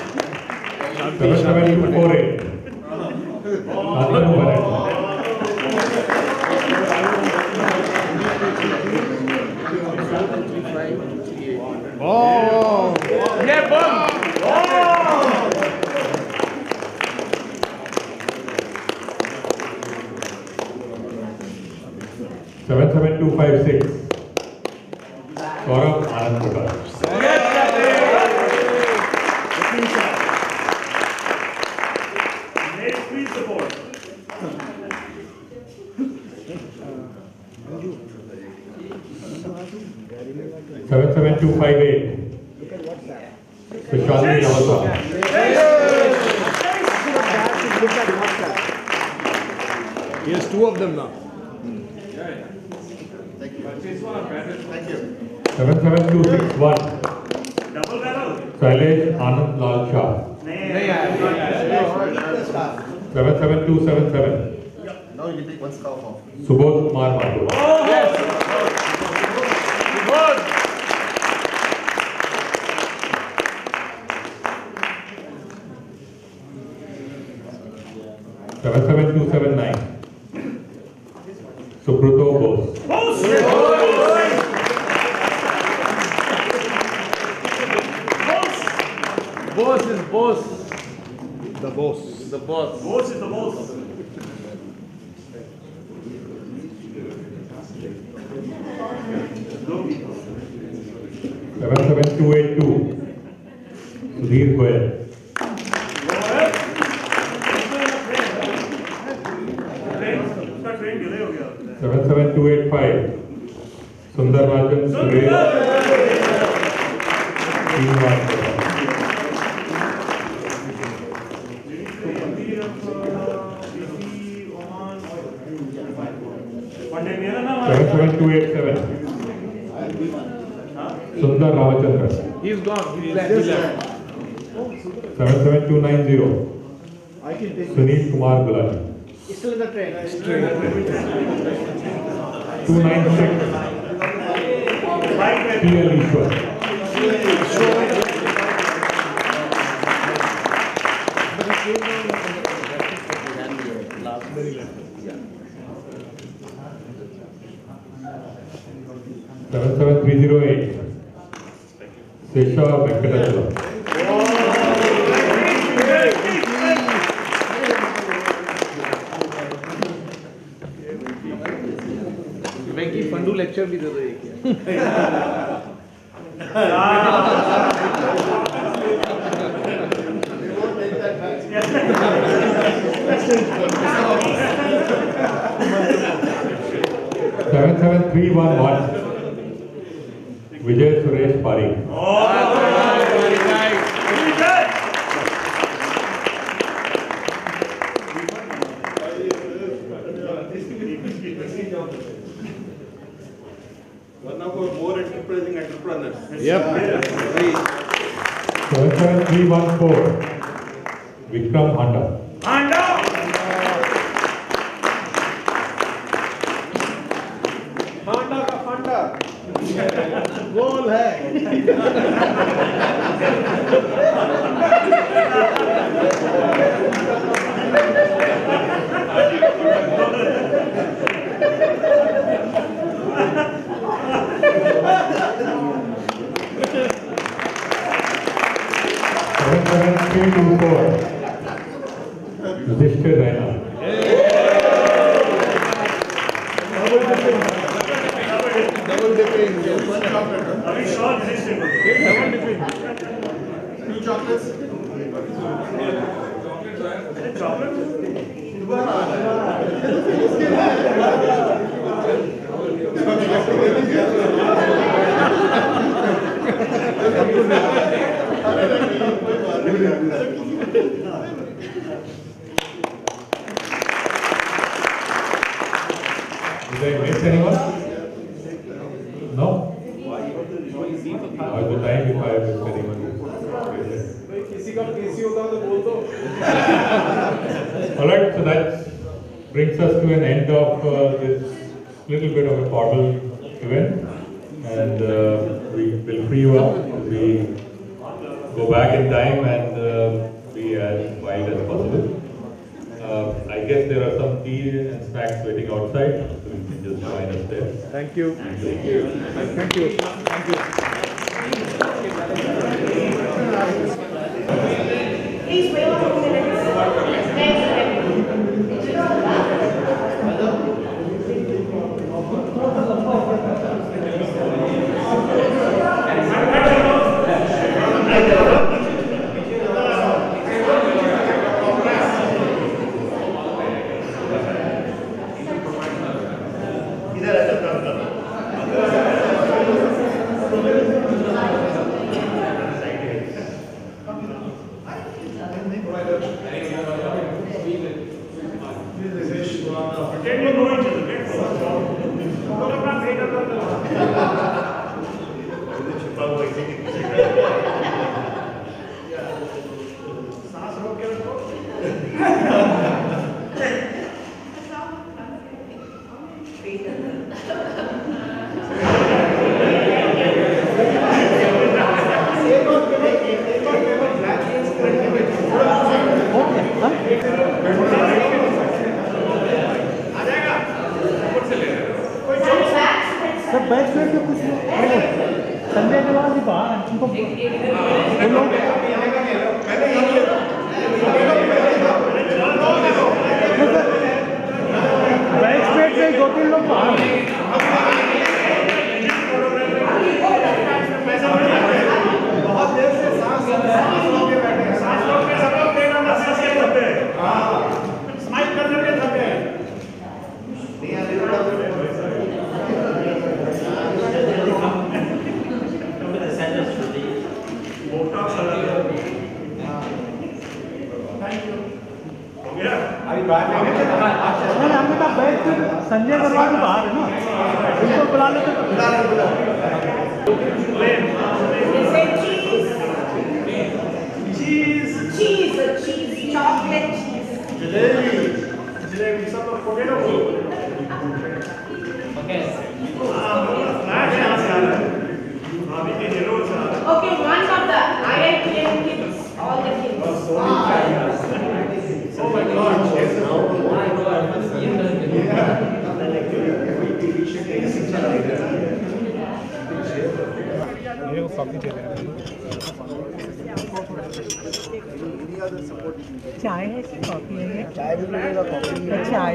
Seven seven two four eight. oh yeah bum 77256. Saurabh Anand Prakash. Please support. 77258. Vishal Navasa. he has two of them now 77261. Double barrel. Shailesh Anand Lal Shah. नहीं आया 77277. Now you take one scarf off. Subodh Kumar Mathur. yes good 77279. Subrata Bose. boss is boss the boss Boss is the boss. 77282. Sudhir Goyal. 77285. Sundar Rajan Suresh. Seven seven two eight seven. Sundar Ramachandran. he's gone he left 77290. Sunil Kumar Gulati. Still in the train. 296. P.L. Ishwar. 77308. Sesha Venkatachalam. Venky फंडू lecture भी दे दो एक won't take that back. 77311 Vijay Suresh Pari. One of our more enterprising entrepreneurs. Yep. 77314 Vikram Handa. फांडा का फांडा गोल है Yudhishthir Raina. Double dipping Are we sure this is simple? Double dipping 2 chocolates. Did I miss anyone? No? All the time if I miss anyone. किसी का केसी होता तो बोल दो Alright, so that brings us to an end of this little bit of a formal event, and we will free you up. We go back in time and be as wild as possible. I guess there are some tea and snacks waiting outside, so you can just join us there. Thank you thank you thank you thank you Please wait a few minutes. Thank you. सब batch में तो कुछ संजय जवान जी बाहर हैं उनको batch में से 2-3 लोग बाहर हैं बहुत देर से सांस रोके बैठे हैं। सांस रोक के सब लोग देना नस से थके हैं। स्माइल कर करके थके हैं। हमने कहा बैच में संजय जवान जी बाहर है ना उनको बुला लेते Cheese, chocolate cheese. जलेबी सब लोग potato Okay, one of the IITM kids, all the kids. Oh my God. मेरे को कॉफी दे देना चाय है कि कॉफी है? चाय भी मिलेगा, कॉफी भी मिलेगा। चाय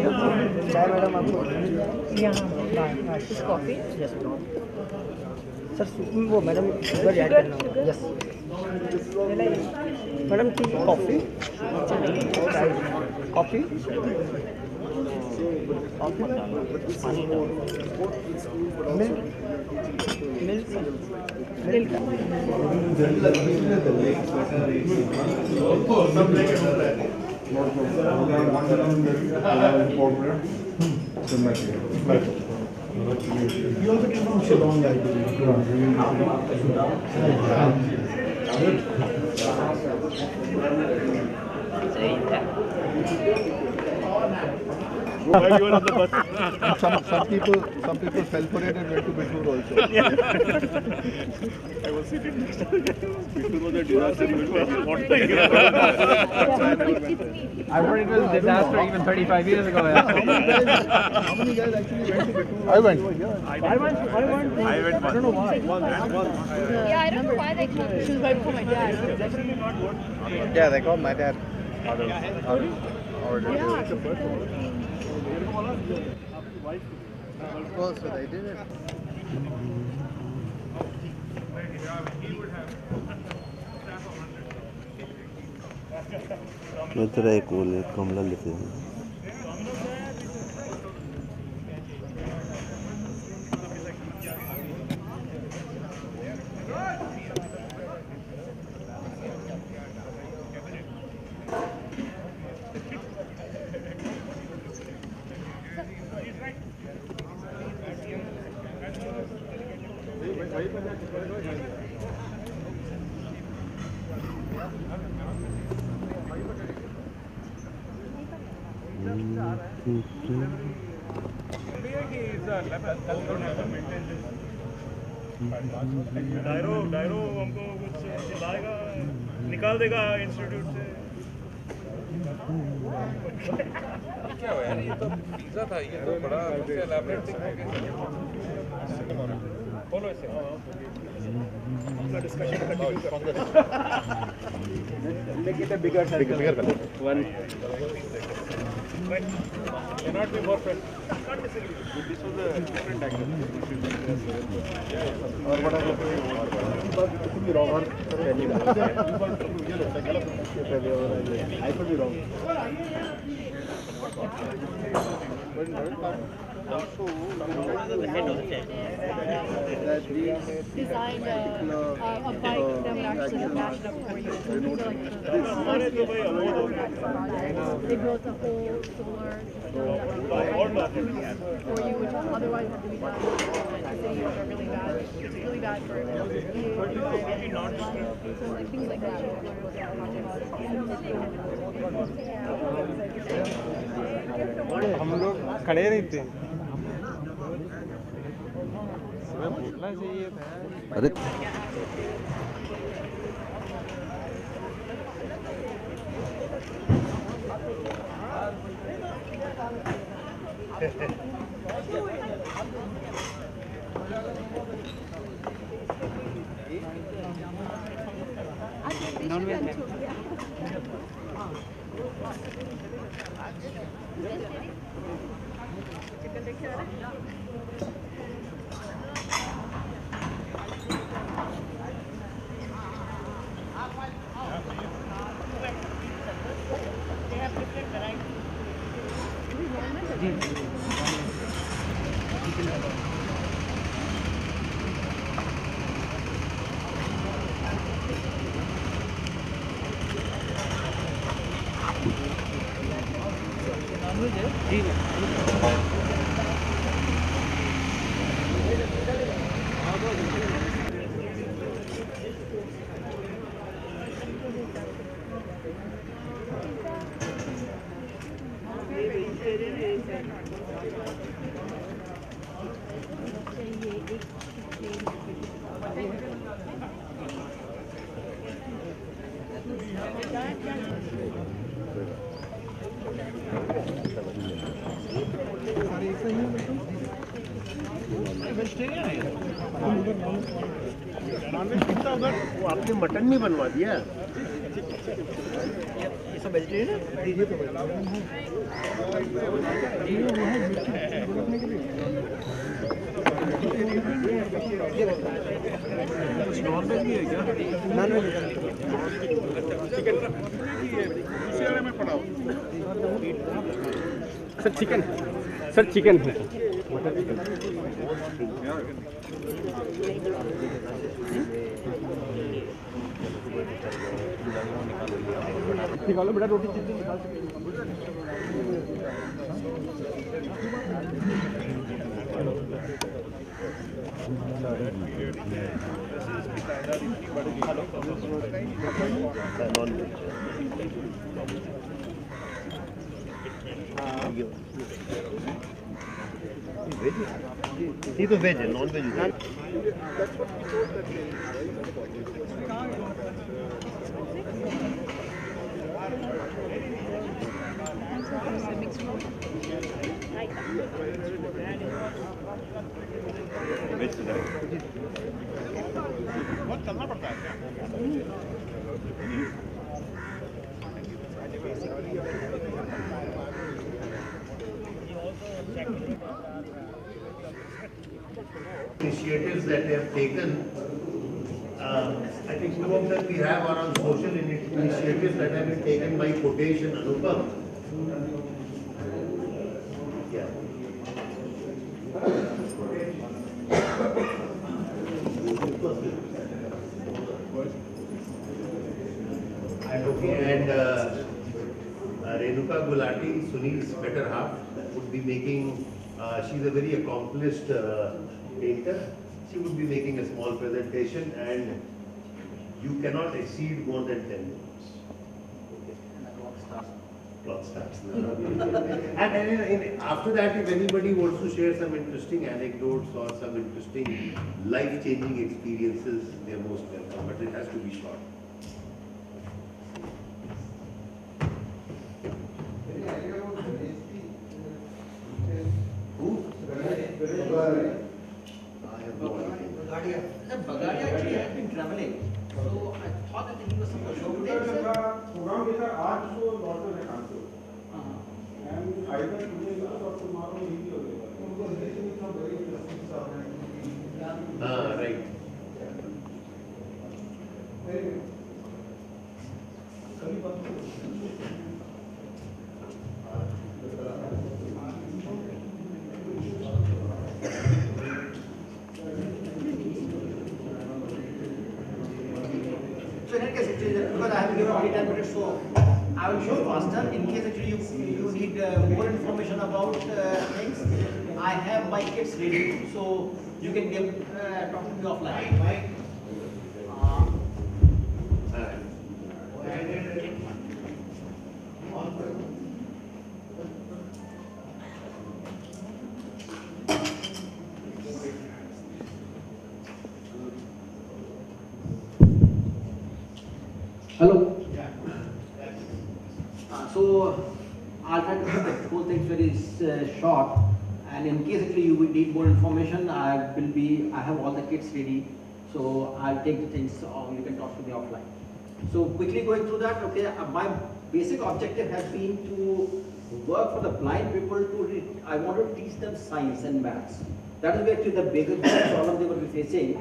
चाय मैडम आपको यहाँ कॉफी यस सर वो मैडम शुगर ऐड करना होगा यस मैडम टी कॉफी चाय coffee milk milk You also came from Shillong, I believe. While you were on the bus. Some people fell for it and went to Bittur also. I was sitting next to him. It was a disaster. What the I thought it was a disaster even 35 years ago. How many guys actually went to Bittur? I went. I went I don't know why. Yeah, I don't know why they came. She was right before my dad. Yeah, they called my dad. Well, so they did it. मैं तेरा एक वो ले कमला लेते हैं डायरो हमको कुछ लाएगा निकाल देगा इंस्टीट्यूट से क्या हुआ यार ये तो पिज्जा था ये तो बड़ा एलैबोरेट थिंग हो गया बोलो इसे अपना discussion continue make it a bigger one cannot be more fresh not necessarily this was a different angle or what are the wrong I could be wrong also that Designed a bike that would actually match up for you. So like they built a whole solar for you, which otherwise had to be done in cities that are really bad. It's really bad for so like things like that. हम लोग खड़े नहीं थे बोलना चाहिए था अरे आपने मटन नहीं बनवा दिया सब वेजिटेरियन है? दीजिए तो नॉन वेज भी है क्या? नॉन वेज चिकन में पड़ा सर चिकन है मटर निकालो बेटा रोटी चिकन निकाल ये तो वेज है, नॉन वेज है। बहुत चलना पड़ता है क्या? Initiatives that they have taken, I think two of them we have are on social initiatives that have been taken by quotation Anupam. Yeah. And Renuka Gulati, Sunil's better half, would be making, she's a very accomplished painter. She would be making a small presentation and you cannot exceed more than 10 minutes. Okay. And the clock starts now. And after that, if anybody wants to share some interesting anecdotes or some interesting life-changing experiences, they are most welcome, but it has to be short. Bagaria actually has been traveling, so I thought that he was supposed to take some. program के साथ आज तो doctor है Kanpur and either today or tomorrow he will be Right. So in that case, actually, because I have given only 10 minutes, so I will show faster. In case actually you need more information about things, I have my kits ready, so you can give talk to me offline. Hello. So I'll try to keep the whole thing very short. And in case actually you will need more information, I have all the kits ready. So I'll take the things, or you can talk to me offline. So quickly going through that, okay, my basic objective has been to work for the blind people I want to teach them science and maths. That is actually the biggest problem they will be facing.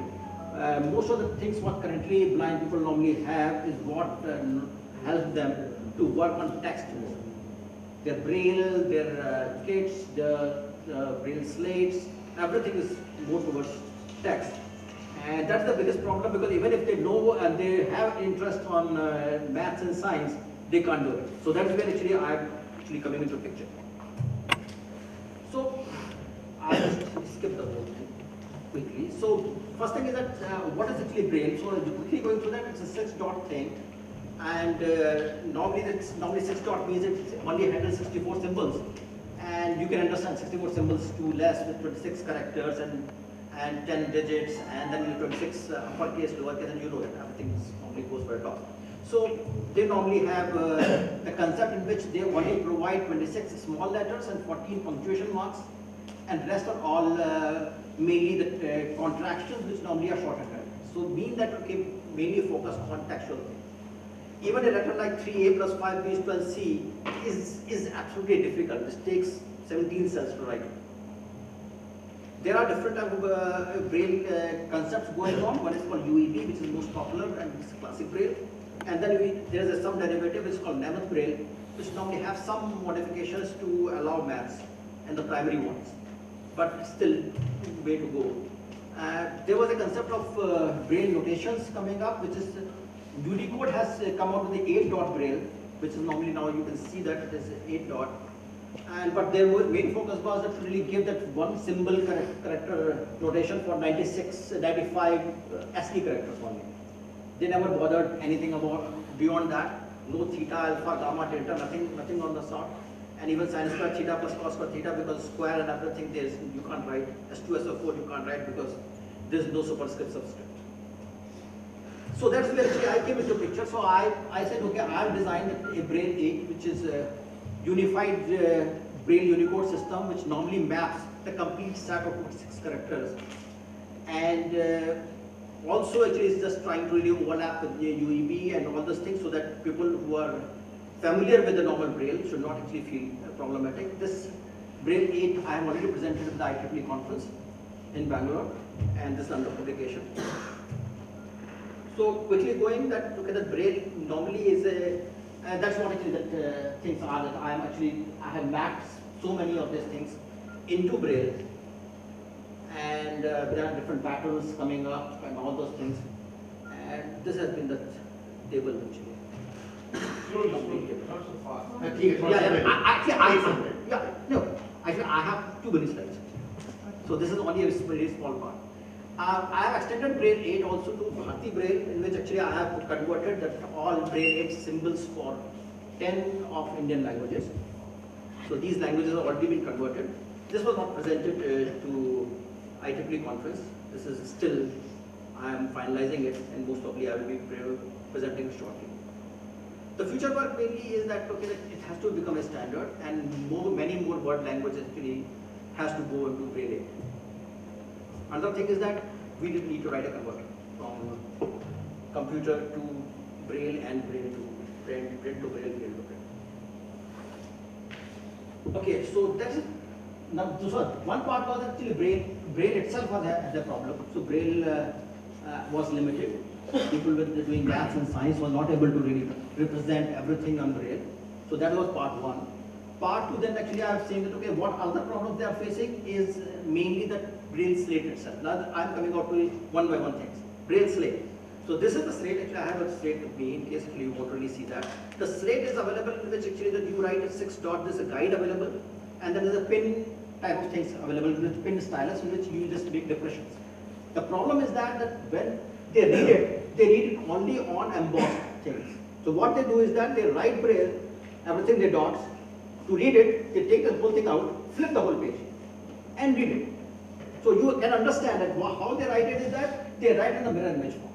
Most of the things what currently blind people normally have is what helps them to work on text more. Their braille, their kits, their braille slates, everything is more towards text. And that's the biggest problem, because even if they know and they have interest on maths and science, they can't do it. So that's where actually I'm actually coming into picture. So I'll just skip the whole thing quickly. So first thing is that what is actually braille? So quickly going through that, it's a 6-dot thing, and normally 6-dot means it only handles 64 symbols, and you can understand 64 symbols to less with 26 characters and 10 digits, and then 26 uppercase, lowercase, and you know that everything normally goes by top. So they normally have a concept in which they only provide 26 small letters and 14 punctuation marks, and rest are all mainly the contractions which normally are shorter characters. So mean that okay, mainly focus on textual things. even a letter like 3A plus 5B is 12C is absolutely difficult. This takes 17 cells to write. There are different type of braille concepts going on. One is called UEB, which is most popular and it's classic braille. And then there is some derivative which is called Mammoth braille, which normally have some modifications to allow maths and the primary ones. But still, way to go. There was a concept of braille notations coming up, which is Unicode has come out with the 8-dot braille, which is normally now you can see that it is 8-dot. But their main focus was to really give that one symbol character notation for 96, 95 ASCII characters only. They never bothered anything about beyond that. No theta, alpha, gamma, delta, nothing on the sort. And even sin square theta plus cos square theta, because square and everything you can't write. S2, SO4 you can't write because there's no superscript subscript. So that's where actually I came into picture. So I said, okay, I've designed a braille 8, which is a unified braille Unicode system, which normally maps the complete set of 6 characters. And also actually is just trying to really overlap with the UEB and all those things so that people who are familiar with the normal braille should not actually feel problematic. This braille 8 I have already presented at the IEEE conference in Bangalore, and this is under publication. So quickly going that, look at the braille normally is a, that's what actually that things are that I have mapped so many of these things into braille, and there are different patterns coming up and all those things, and this has been the table actually. Actually I have too many slides, so this is only a very small part. I have extended braille 8 also to Bharati braille, in which actually I have converted that all braille 8 symbols for 10 of Indian languages. So these languages have already been converted. This was not presented to IEEE conference. This is still, I am finalizing it, and most probably I will be presenting it shortly. The future work mainly is that, okay, that it has to become a standard, and many more word languages actually has to go into braille 8. Another thing is that we didn't need to write a converter from computer to braille and braille to braille to braille, braille to braille. Okay, so that's it. Now, so one part was actually braille itself was the problem. So braille was limited. People with doing maths and science were not able to really represent everything on braille. So that was part one. Part two, then actually I have seen that, okay, what other problems they are facing is mainly the braille slate itself. Now I am coming out to one by one things. Braille slate. So this is the slate. Actually I have a slate with me in case actually you won't really see that. The slate is available in which actually that you write a 6-dot, there's a guide available, and then there's a pin type of things available with pin stylus in which you just make depressions. The problem is that when they read it only on embossed things. So what they do is that they write braille, everything they dots. To read it, they take the whole thing out, flip the whole page, and read it. So you can understand that how they write it is that they write in the mirror image form.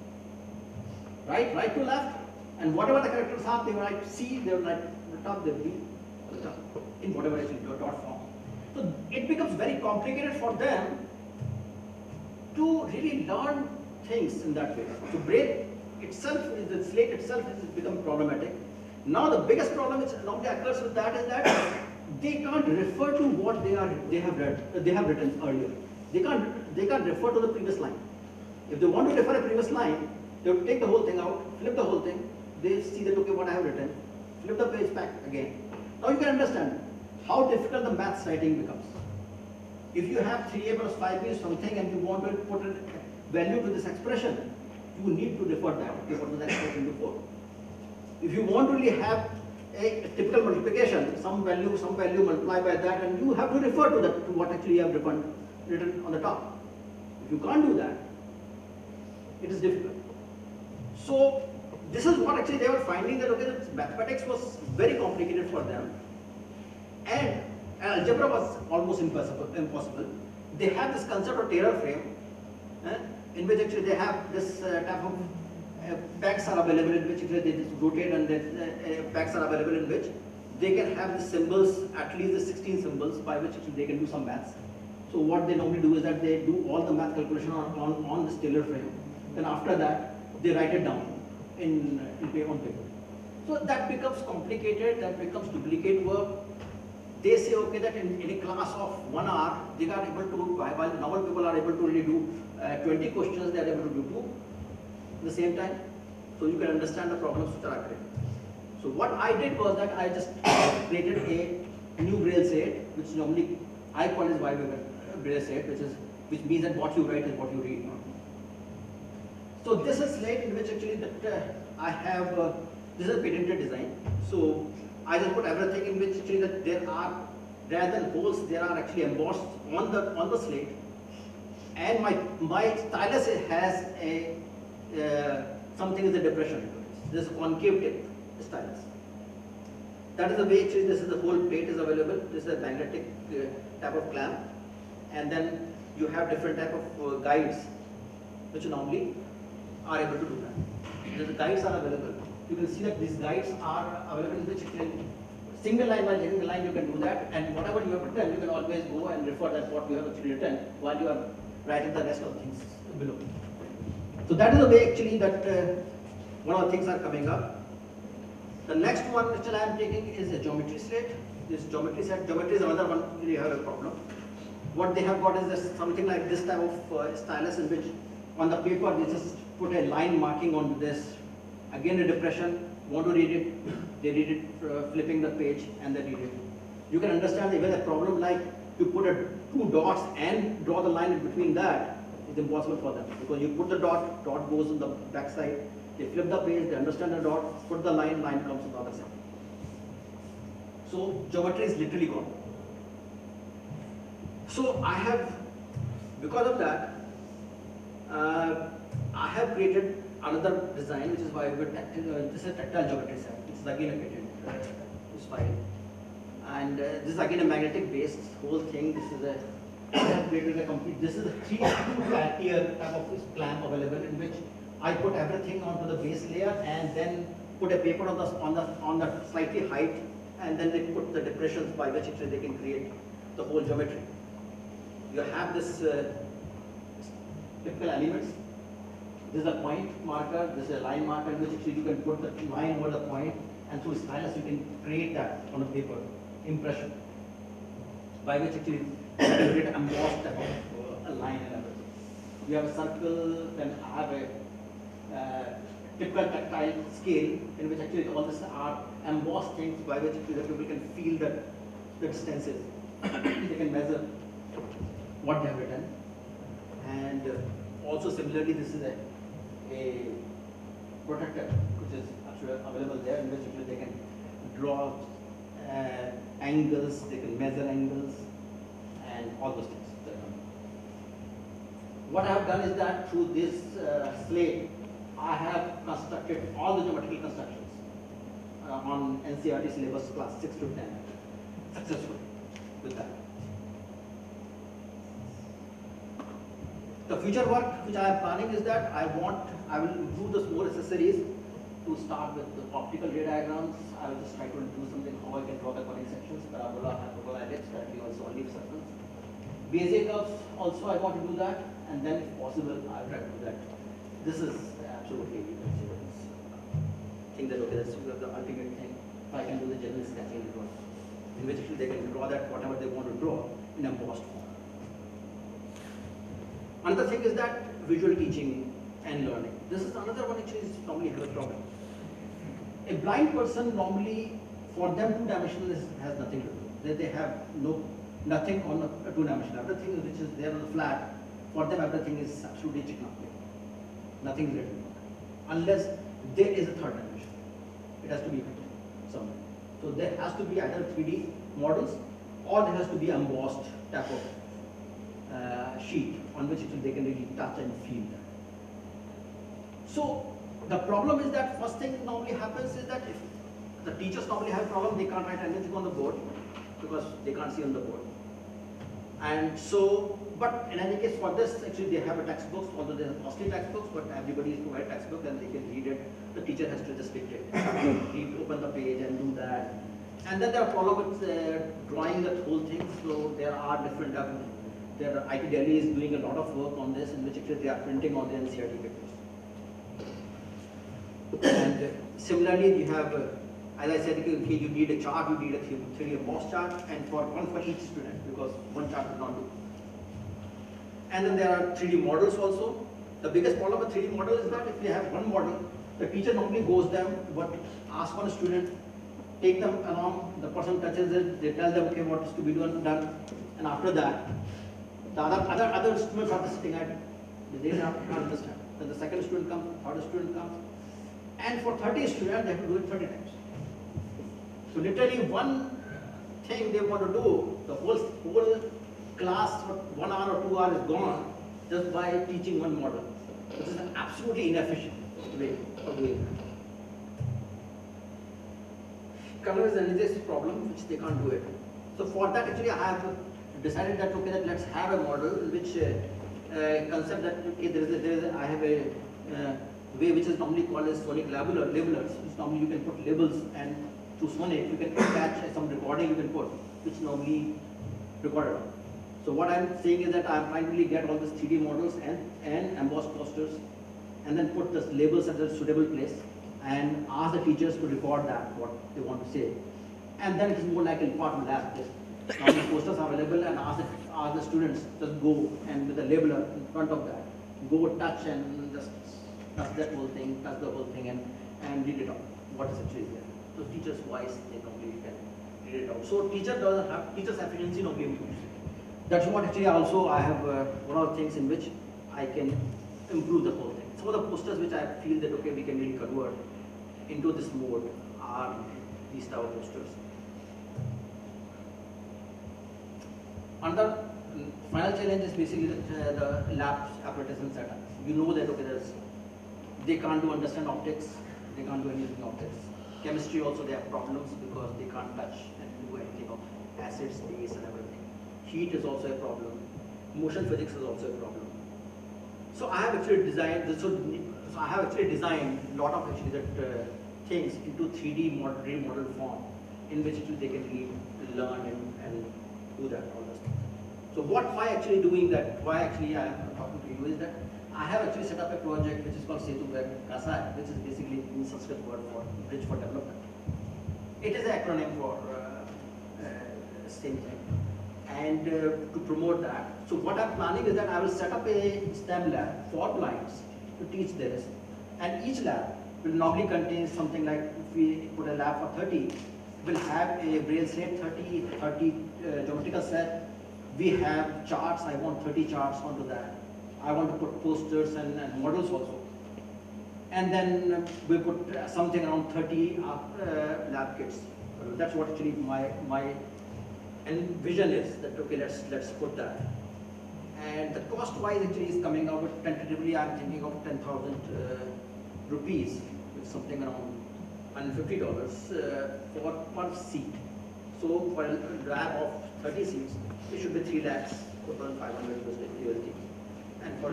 Right to left, and whatever the characters are, they write C, they write the top, they B, the top, in whatever is in dot form. So it becomes very complicated for them to really learn things in that way. So braille itself, the slate itself has become problematic. Now the biggest problem which normally occurs with that is that they can't refer to what they have written earlier. They can't refer to the previous line. If they want to refer a previous line, they have to take the whole thing out, flip the whole thing. They see that, okay, what I have written, flip the page back again. Now you can understand how difficult the maths writing becomes. If you have 3a plus 5b something and you want to put a value to this expression, you need to refer that. Okay, what was the expression before? If you want to really have a typical multiplication, some value multiplied by that, and you have to refer to that, to what actually you have written on the top. If you can't do that, it is difficult. So this is what actually they were finding, that okay, that mathematics was very complicated for them, and algebra was almost impossible. They have this concept of Taylor frame, in which actually they have this type of packs are available in which they just rotate, and packs are available in which they can have the symbols, at least the 16 symbols by which they can do some maths. So what they normally do is that they do all the math calculation on this Taylor frame. Then after that, they write it down on paper. So that becomes complicated, that becomes duplicate work. They say, okay, that in a class of 1 hour, they are able to, while normal people are able to really do 20 questions, they are able to do 2 at the same time. So you can understand the problems which are occurring. So what I did was that I just created a new Braille set, which normally I call as wide Braille set, which means that what you write is what you read. So this is slate in which actually that I have, this is a patented design. So I just put everything in which actually that there are, rather than holes, there are actually embossed on the slate. And my stylus has a something is a depression. This concave tip stylus. That is the way actually this is the whole plate is available. This is a magnetic type of clamp, and then you have different type of guides, which normally are able to do that. The guides are available. You can see that these guides are available in which you can single line by single line you can do that, and whatever you have written you can always go and refer that what you have actually written while you are writing the rest of the things below. So that is the way actually that one of the things are coming up. The next one which I am taking is a geometry slate. This geometry set, geometry is another one where you have a problem. What they have got is this, something like this type of stylus in which on the paper they just put a line marking on this. Again a depression, want to read it, they read it flipping the page and they read it. You can understand even a problem like to put 2 dots and draw the line in between that is impossible for them, because you put the dot goes on the back side, they flip the page, they understand the dot, put the line comes on the other side. So geometry is literally gone. So I have, because of that, I have created another design which is by this is a tactile geometry set. This is again a patent file, and this is again a magnetic based whole thing. This is I have created a complete. This is a 3-tier type of clamp available in which I put everything onto the base layer and then put a paper on the slightly height, and then they put the depressions by which actually they can create the whole geometry. You have this typical elements. This is a point marker, this is a line marker in which actually you can put the line over the point, and through stylus you can create that on a paper impression, by which actually you can create embossed type of a line and everything. You have a circle, then have a typical tactile scale in which actually all this are embossed things by which actually the people can feel the distances. They can measure what they have written. And also similarly, this is a protector which is actually available there, in which actually they can draw angles, they can measure angles, and all those things. What I have done is that through this slate, I have constructed all the geometrical constructions on NCERT syllabus class 6 to 10 successfully with that. The future work which I am planning is that I will do the more accessories to start with the optical ray diagrams. I will just try to do something how I can draw the conic sections, parabola, hyperbola, ellipse, currently also only circles. Bezier curves also I want to do that, and then if possible I will try to do that. This is absolutely, you can see this thing that okay, that's the ultimate thing. If I can do the general sketching in which actually they can draw that whatever they want to draw in embossed form. Another thing is that visual teaching and learning. This is another one which is normally has a problem. A blind person normally, for them two-dimensional has nothing to do. They have nothing on a two-dimensional. Everything which is there on the flat, for them everything is absolutely chicken-clear. Nothing is written. Unless there is a third dimension. It has to be written somewhere. So there has to be either 3D models or there has to be embossed type of sheet on which they can really touch and feel that. So the problem is that first thing normally happens is that if the teachers normally have a problem, they can't write anything on the board because they can't see on the board. And so, but in any case for this actually they have a textbook, although they have costly textbooks, but everybody is provided textbook and they can read it. The teacher has to just dictate it. Open the page and do that. And then there are problems with drawing that whole thing, so there are different IT Delhi is doing a lot of work on this, in which actually they are printing all the NCERT papers. And Similarly, you have, as I said, okay, you need a chart, you need a 3D embossed chart, and one for each student, because one chart will not do. And then there are 3D models also. The biggest problem with 3D model is that if you have one model, the teacher normally goes them, ask one student, take them along, the person touches it, they tell them, okay, what is to be done, and after that, the other students are sitting at, they can't understand. Then the second student comes, third student comes, and for 30 students, they have to do it 30 times. So literally one thing they want to do, the whole class for 1 hour or 2 hours is gone just by teaching one model. This is an absolutely inefficient way of doing that. Color is another problem which they can't do it. So for that actually I have decided that okay, that let's have a model which concept that okay, I have a way which is normally called as sonic labelers. Which normally you can put labels, and to sonic you can attach some recording you can put, which normally recorded on. So what I'm saying is that I'm trying to really get all these 3D models and embossed posters, and then put the labels at a suitable place, and ask the teachers to record that, what they want to say. And then it is more like a part of lab. Now the posters are available, and ask the students just go and with the labeler in front of that, go touch and just touch that whole thing, touch the whole thing, and read it out, what is actually there. So teachers' voice, they normally can read it out. So teachers' efficiency normally improves. That's what actually also I have one of the things in which I can improve the whole thing. Some of the posters which I feel that okay, we can really convert into this mode are these type of posters. Another final challenge is basically the lab application setup. You know that okay, they can't understand optics, they can't do anything optics. Chemistry also they have problems because they can't touch and do anything of acids, base and everything. Heat is also a problem. Motion physics is also a problem. So I have actually designed this. So I have actually designed a lot of actually that things into 3D model form, in which they can really learn and do that all this. So why actually doing that? Why actually I am talking to you is that I have actually set up a project which is called Setu Kasai, which is basically in Sanskrit word for Bridge for Development. It is an acronym for same thing. And to promote that, so what I'm planning is that I will set up a STEM lab for blinds to teach this, and each lab will normally contain something like, if we put a lab for 30, we'll have a braille set 30 geometrical set. We have charts, I want 30 charts onto that. I want to put posters and models also. And then we put something around 30 lab kits. That's what actually my vision is, that okay, let's put that. And the cost wise actually is coming out with tentatively I'm thinking of 10,000 rupees, with something around $150 for per seat. So for a lab of 30 seats, it should be 3 lakhs, 4,500 USD. And for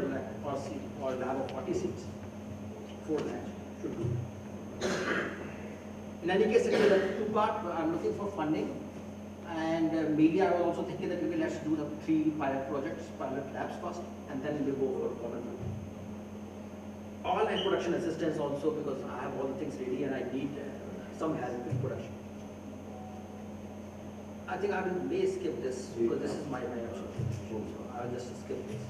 a seat or lab of 40 seats, 4 lakhs should be. In any case, there are two parts. I'm looking for funding. And maybe I was also thinking that maybe let's do the 3 pilot projects, pilot labs first, and then we'll go for common funding. All and production assistance also, because I have all the things ready and I need some help in production. I think I may skip this because this is my option. So I will just skip this.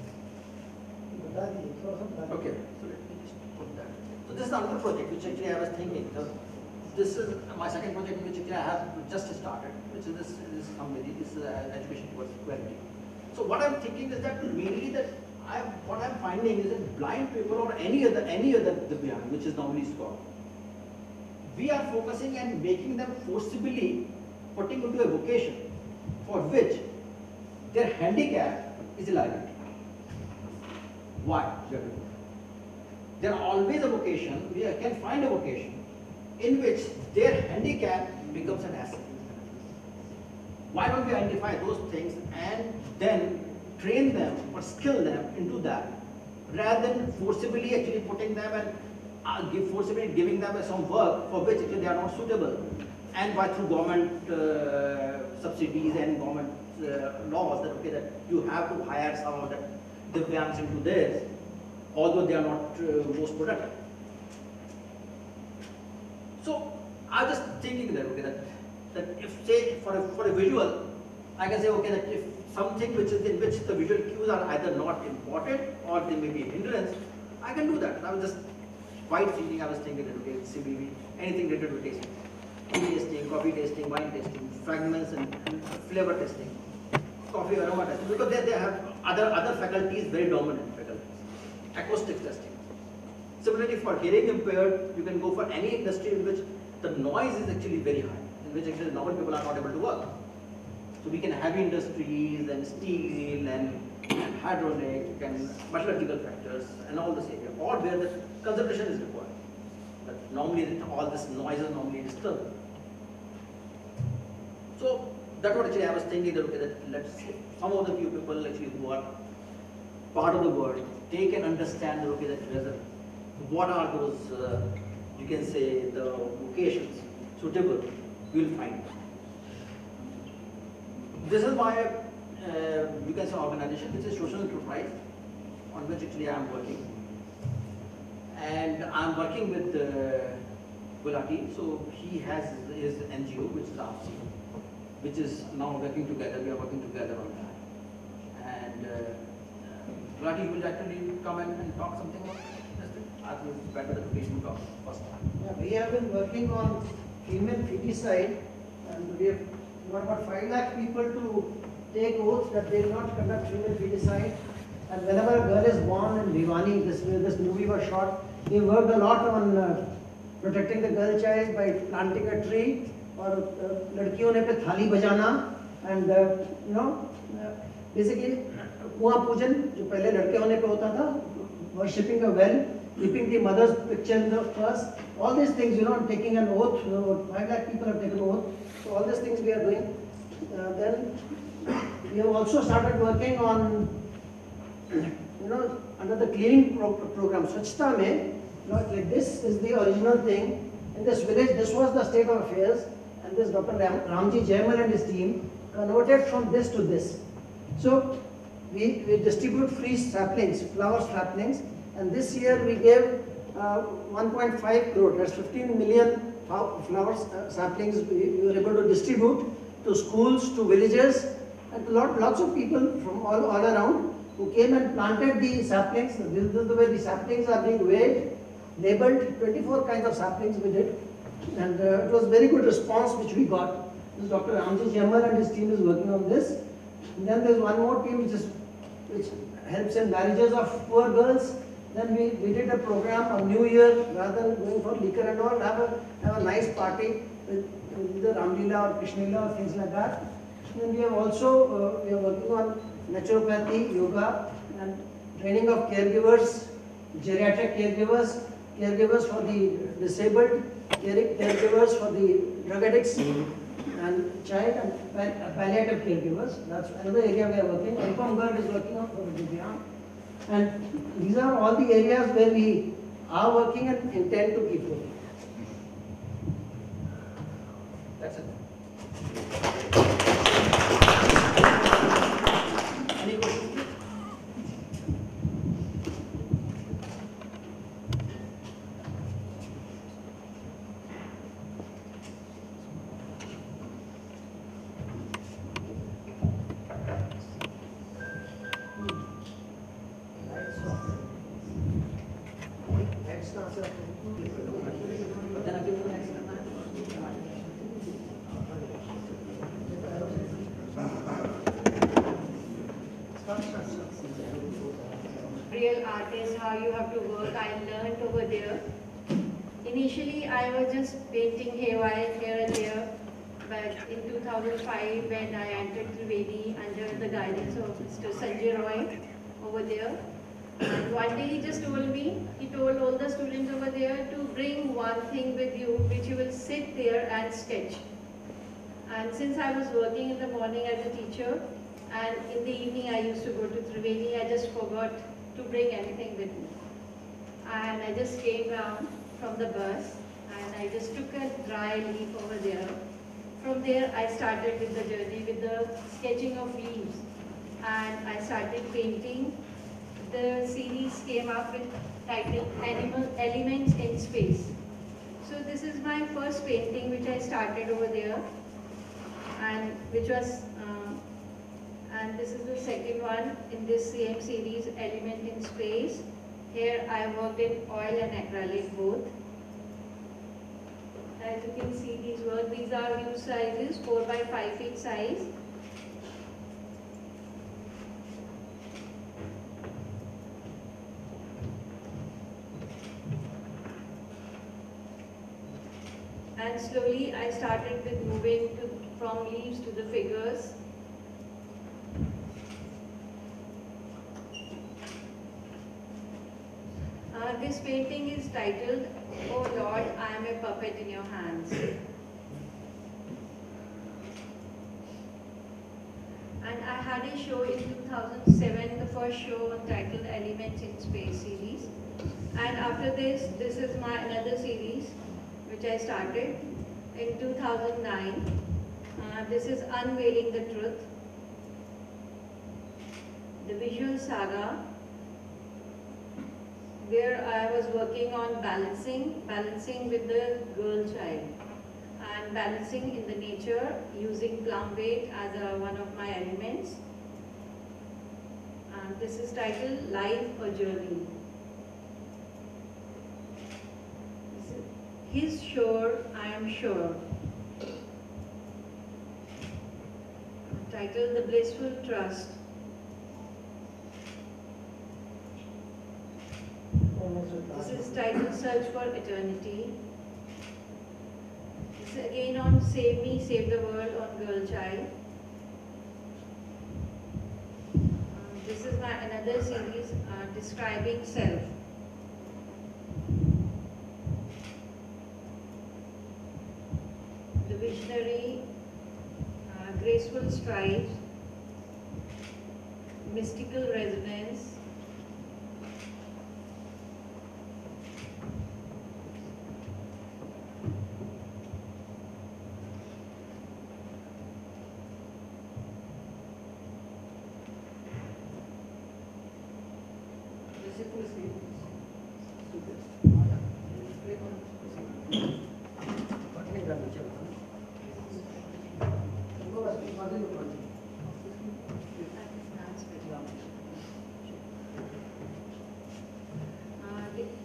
Okay, so let me just put that. So this is another project which actually I was thinking. This is my second project which actually I have just started, which is this company, this education towards equality. So what I'm thinking is that mainly that what I'm finding is that blind people or any other Divyang, which is normally scored, we are focusing and making them forcibly putting into a vocation for which their handicap is a liability. Why? There are always a vocation, we can find a vocation in which their handicap becomes an asset. Why don't we identify those things and then train them or skill them into that, rather than forcibly actually putting them and forcibly giving them some work for which actually they are not suitable, and by through government subsidies and government laws that okay, that you have to hire some of the Divyangs into this, although they are not most productive. So I was just thinking that, okay, that if say for a visual, I can say, okay, that if something which is in which the visual cues are either not important or they may be a hindrance, I can do that. I was just quite thinking, I was thinking that, okay, CBV, anything related to tasting. Tea tasting, coffee tasting, wine tasting, fragments and flavor testing, coffee aroma testing, because they have other faculties, very dominant faculties. Acoustic testing. Similarly, for hearing impaired, you can go for any industry in which the noise is actually very high, in which actually normal people are not able to work. So we can have industries and steel and hydraulic and metallurgical factors and all this area, or where the concentration is required. But normally all this noise is normally disturbed. So that's what actually I was thinking that, okay, that let's say some of the few people actually who are part of the world, they can understand that, okay, that what are those, you can say, the vocations suitable, we will find. This is why you can say organization, which is social enterprise, on which actually I am working. And I am working with Gulati, so he has his NGO, which is RC, which is now working together, we are working together on that. And Gulati, you will actually come and talk something about this? I think it's better that we talk first. Yeah, we have been working on female feticide, and we have got about 5 lakh people to take oaths that they will not conduct female feticide. And whenever a girl is born in Bhiwani, this movie was shot, we worked a lot on protecting the girl child by planting a tree, or ladkiyon ne pe thali bajana, and you know, basically कुआं पूजन जो पहले लड़के होने पे होता था, worshipping a well, keeping the mother's picture in the first, all these things, you know, taking an oath, 5 lakh people have taken an oath, so all these things we are doing. Then we have also started working on, you know, under the cleaning program, Swachhta mein, you know, like this is the original thing. In this village, this was the state of affairs, and this Dr. Ramji Jaimal and his team converted from this to this. So we distribute free saplings, flower saplings, and this year we gave 1.5 crore, that's 15 million flower saplings we were able to distribute to schools, to villages, and lots of people from all around who came and planted the saplings. This is the way the saplings are being weighed, labeled, 24 kinds of saplings we did, and it was very good response which we got. This Dr. Ramji Jaimal and his team is working on this. And then there's one more team which helps in marriages of poor girls. Then we did a program on New Year, rather than going for liquor and all, have a nice party with either Ramlila or Krishnila or things like that. And then we have also, we are working on naturopathy, yoga, and training of caregivers, geriatric caregivers, caregivers for the disabled, caregivers for the drug addicts, and child and palliative caregivers. That's another area we are working. Anupam Garg is working on for Divyang. And these are all the areas where we are working and intend to keep working. That's it. Any questions? Real artist, how you have to work, I learned over there. Initially, I was just painting haywire here and there, but in 2005, when I entered Triveni under the guidance of Mr. Sanjay Roy over there, and one day he just told me, he told all the students over there to bring one thing with you, which you will sit there and sketch. And since I was working in the morning as a teacher, and in the evening I used to go to Triveni, I just forgot to bring anything with me. And I just came down from the bus and I just took a dry leaf over there. From there I started with the journey with the sketching of leaves, and I started painting. The series came up with title Animal Elements in Space. So this is my first painting which I started over there, and which was, and this is the second one in this same series, Element in Space. Here I worked in oil and acrylic both. As you can see, these are huge sizes, 4 by 5 feet size. And slowly I started with moving from leaves to the figures. This painting is titled, "Oh Lord, I am a puppet in your hands." And I had a show in 2007, the first show titled Elements in Space series. And after this, this is my another series which I started in 2009. This is Unveiling the Truth, the visual saga, where I was working on balancing with the girl child, and balancing in the nature using plum weight as one of my elements. And this is titled Life a Journey. He's sure, I am sure. Titled The Blissful Trust. This is titled Search for Eternity. This is again on Save Me, Save the World on Girl Child. This is my another series describing self. The Visionary, Graceful Strides, Mystical Resonance,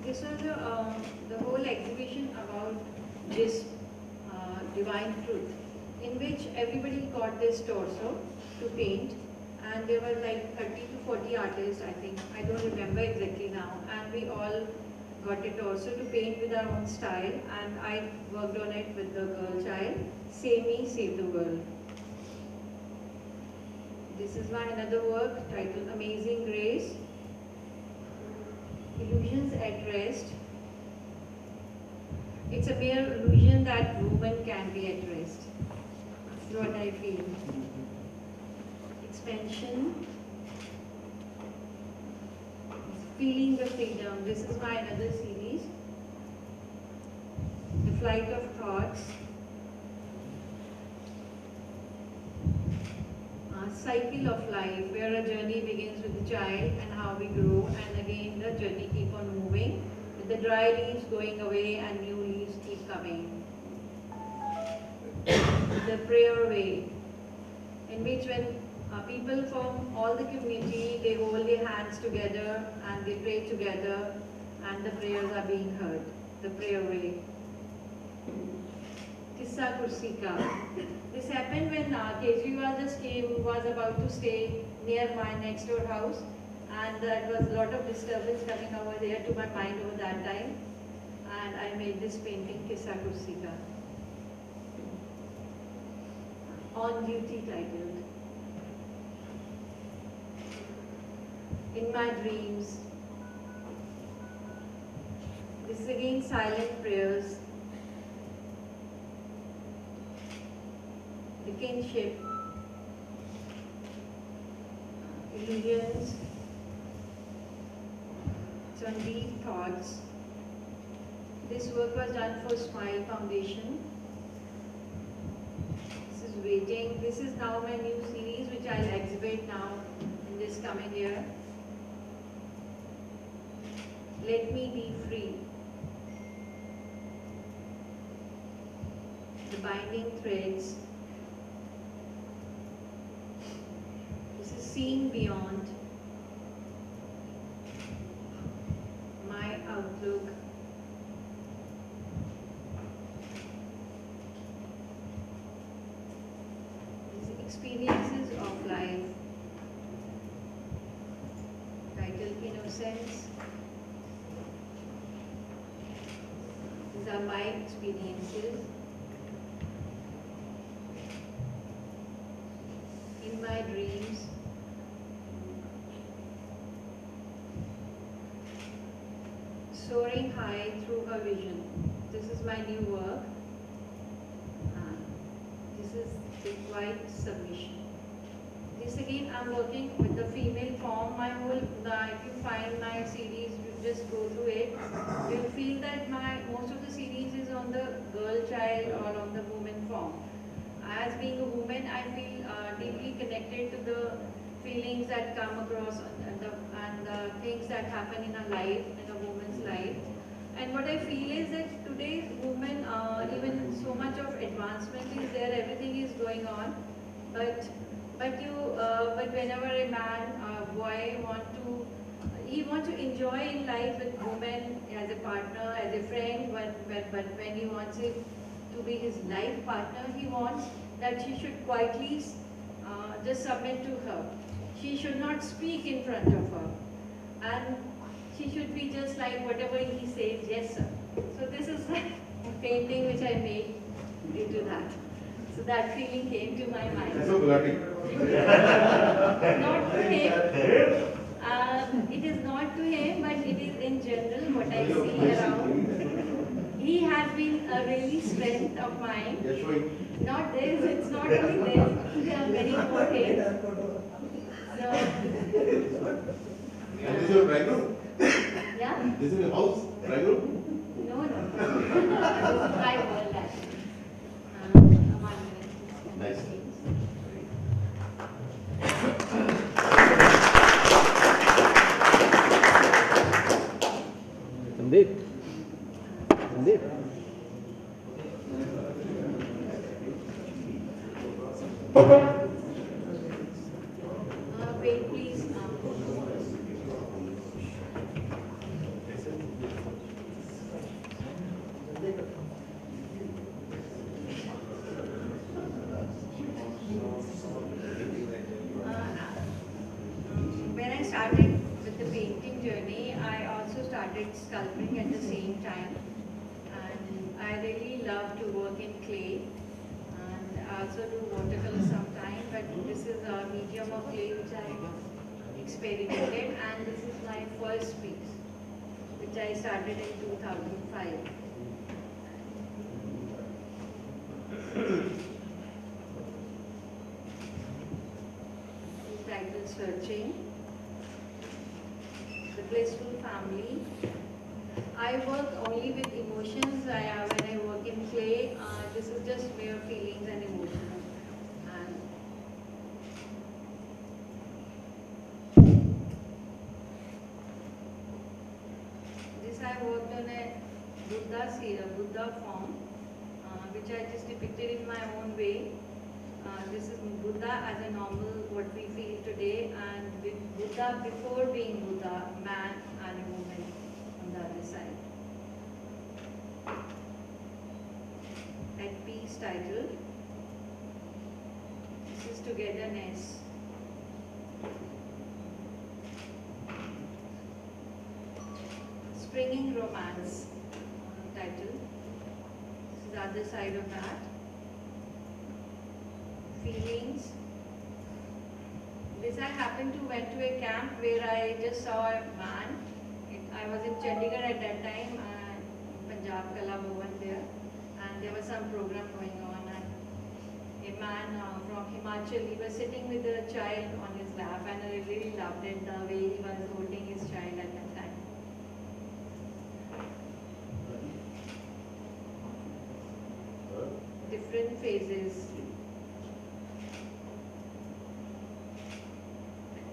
this was the whole exhibition about this divine truth, in which everybody got this torso to paint, and there were like 30 to 40 artists, I think, I don't remember exactly now, and we all got a torso to paint with our own style, and I worked on it with the girl child, Save Me, Save the World. This is my another work titled Amazing Grace, Illusions at Rest. It's a mere illusion that woman can be at rest. This is what I feel. Expansion. Feeling the freedom. This is my another series. The Flight of Thoughts. Cycle of life, where a journey begins with the child and how we grow, and again the journey keep on moving, with the dry leaves going away and new leaves keep coming. The prayer way, in which when people from all the community, they hold their hands together and they pray together, and the prayers are being heard. The prayer way. Kissa Kursika. This happened when Kejriwal just was about to stay near my next door house, and there was a lot of disturbance coming over there to my mind over that time, and I made this painting, Kissa Kursika. On Duty titled. In my dreams. This is again silent prayers. The kinship, illusions, it's on deep thoughts. This work was done for Smile Foundation. This is Waiting. This is now my new series which I'll exhibit now in this coming year. Let Me Be Free. binding threads. This is seeing beyond. My outlook. These experiences of life. Title Innocence. These are my experiences. In my dreams. Soaring high through her vision. This is my new work. This is the quiet submission. This again, I'm working with the female form. My whole, if you find my series, you just go through it. You'll feel that most of the series is on the girl child or on the woman form. As being a woman, I feel deeply connected to the feelings that come across and the things that happen in a life, in a woman's life. And what I feel is that today's women, even so much of advancement is there, everything is going on, but whenever a man, a boy want to enjoy in life with women as a partner, as a friend, but when he wants it to be his life partner, he wants that she should quietly just submit to her. She should not speak in front of her. And she should be just like whatever he says, yes sir. So this is a painting which I made due to that. So that feeling came to my mind. Not to him. It is not to him, but it is in general what I see around. He has been a really strength of mine. Not this, it's not only this. There are many more things. So, And this is your drawing room? yeah? This is your house, drawing room? No. This is my world actually. Nice. Sandeep. Wait, please. When I started with the painting journey, I also started sculpting at the same time. And I really love to work in clay. And I also do watercolor sometimes, but this is a medium of clay which I experimented. And this is my first piece, which I started in 2005. Title Searching. The Blissful Family. I work only with emotions. When I work in clay, this is just mere feelings and emotions. This I worked on a Buddha form, which I just depicted in my own way. This is Buddha as a normal, what we feel today, and with Buddha before being Buddha, man and a woman on the other side. At peace title. This is Togetherness. Springing Romance title. This is the other side of that. Feelings. This I happened to went to a camp where I just saw a man. I was in Chandigarh at that time, Punjab Kala Bhavan there, and there was some program going on, and a man from Himachal, he was sitting with a child on his lap, and I really loved it, the way he was holding his child at that time. Different phases.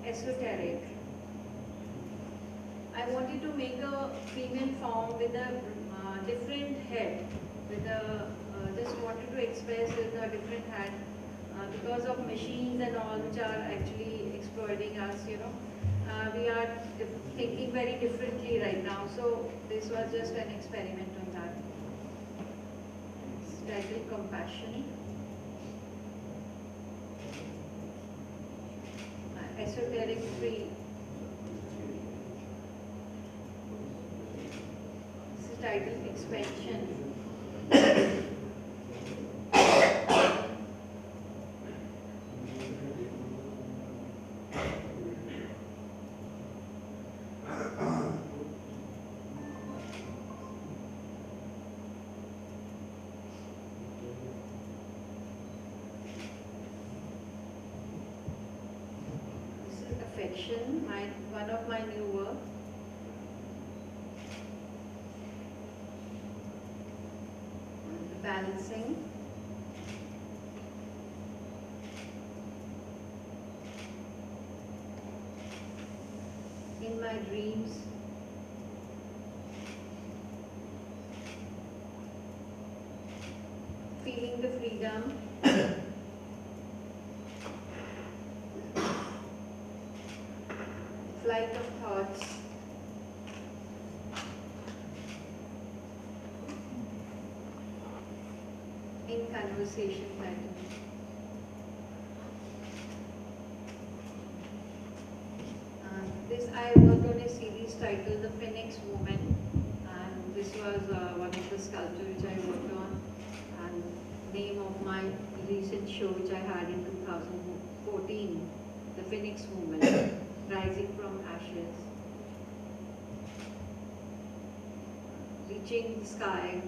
Esoteric. I wanted to make a female form with a different head, with a just wanted to express in a different hand because of machines and all which are actually exploiting us, we are thinking very differently right now. So this was just an experiment on that. It's titled Compassion. Esoteric free. This is titled Expansion. Affection, one of my new work. Balancing. In my dreams. Feeling the freedom. Flight of thoughts. In conversation pattern. This I worked on a series titled The Phoenix Woman, and this was one of the sculptures which I worked on, and name of my recent show which I had in 2014, The Phoenix Woman. Rising from ashes, reaching the sky,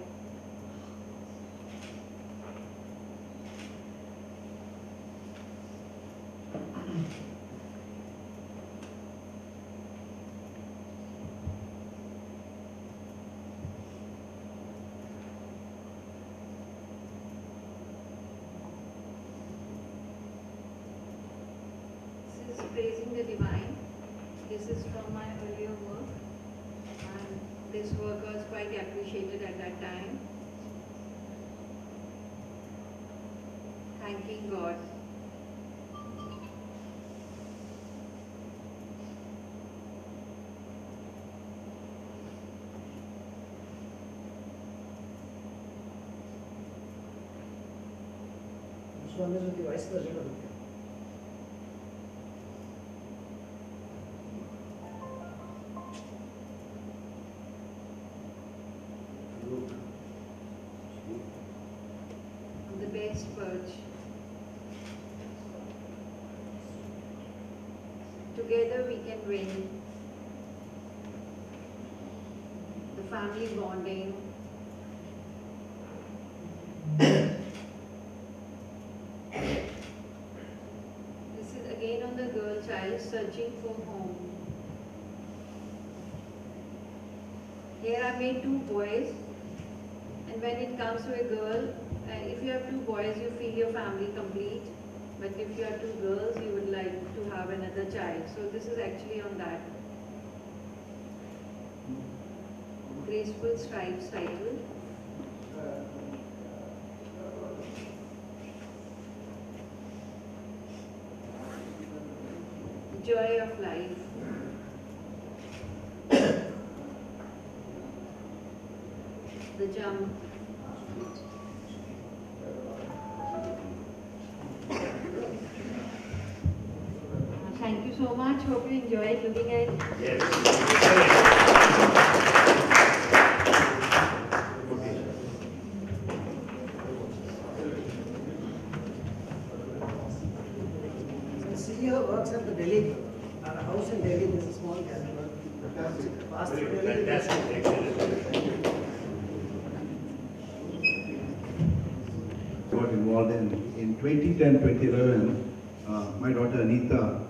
this is praising the divine. This is from my earlier work, and this work was quite appreciated at that time. Thanking God. This one is with the vice president. The best perch. Together we can win. The family bonding. This is again on the girl child searching for home. Here I made two boys, and when it comes to a girl, if you have two boys, you feel your family complete. But if you have two girls, you would like to have another child. So this is actually on that. Graceful Stripes title. Joy of life. The jump. Thank you so much. Hope you enjoyed looking at it. Yes. The CEO works at the Delhi house in Delhi. There's a small gallery. Fantastic. Got involved in 2010, 2011. My daughter Anita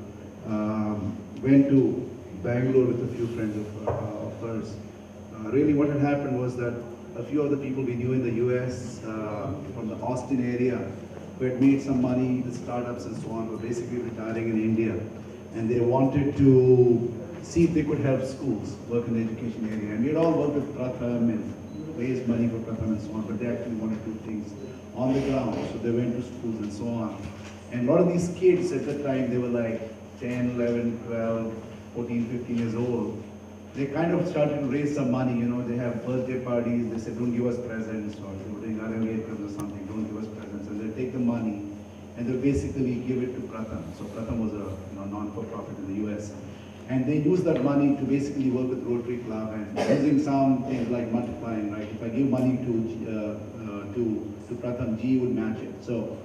went to Bangalore with a few friends of hers. Really what had happened was that a few of the people we knew in the US from the Austin area who had made some money with startups and so on were basically retiring in India, and they wanted to see if they could help schools work in the education area. And we had all worked with Pratham and raise money for Pratham and so on, but they actually wanted to do things on the ground. So they went to schools and so on. And a lot of these kids at the time, they were like 10, 11, 12, 14, 15 years old. They kind of started to raise some money, they have birthday parties, they said, don't give us presents, or they were doing RMA clubs or something, don't give us presents. And they take the money and they basically give it to Pratham. So Pratham was a non-for-profit in the US. And they use that money to basically work with Rotary Club and using some things like multiplying, right? If I give money to Pratham, G would match it. So,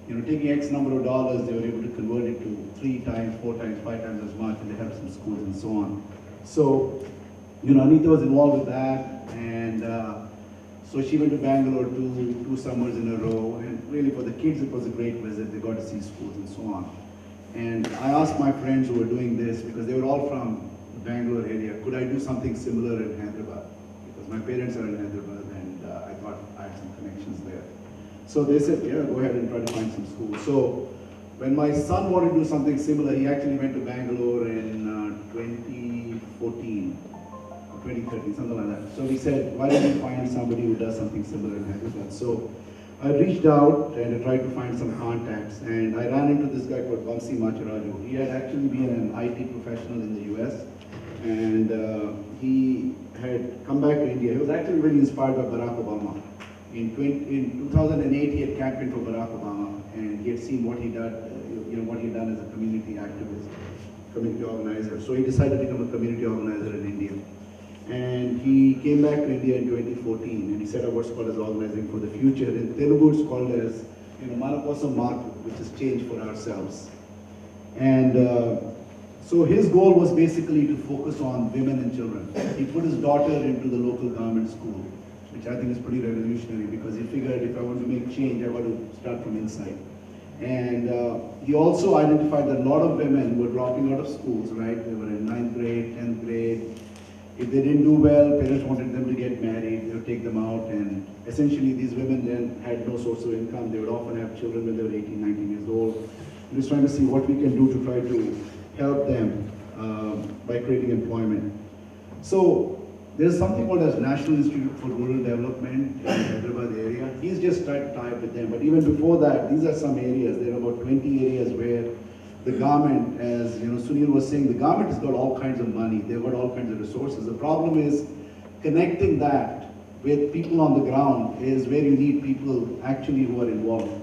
taking X number of dollars, they were able to convert it to 3 times, 4 times, 5 times as much, and they helped some schools and so on. So, Anita was involved with that, and so she went to Bangalore two summers in a row, and really for the kids it was a great visit. They got to see schools and so on. And I asked my friends who were doing this, because they were all from the Bangalore area, could I do something similar in Hyderabad? Because my parents are in Hyderabad, and I thought I had some connections there. So they said, yeah, go ahead and try to find some schools. So when my son wanted to do something similar, he actually went to Bangalore in 2014, or 2013, something like that. So we said, why don't we find somebody who does something similar in Hyderabad? So I reached out and I tried to find some contacts, and I ran into this guy called Vamsi Macharaju. He had actually been an IT professional in the US, and he had come back to India. He was actually very inspired by Barack Obama. In 2008, he had campaigned for Barack Obama, and he had seen what he did, what he had done as a community activist, community organizer. So he decided to become a community organizer in India. And he came back to India in 2014, and he set up what's called as Organizing for the Future. In Telugu, it's called as Manakosam Marku, which is change for ourselves. And so his goal was basically to focus on women and children. He put his daughter into the local government school, which I think is pretty revolutionary, because he figured if I want to make change, I've got to start from inside. And he also identified that a lot of women were dropping out of schools, right? They were in 9th grade, 10th grade. If they didn't do well, parents wanted them to get married, they would take them out, and essentially these women then had no source of income. They would often have children when they were 18, 19 years old. He was trying to see what we can do to try to help them by creating employment. So there's something called as National Institute for Rural Development in the Hyderabad area. He's just tried to tie up with them. But even before that, these are some areas. There are about 20 areas where the government, as Sunil was saying, the government has got all kinds of money. They've got all kinds of resources. The problem is connecting that with people on the ground is where you need people actually who are involved.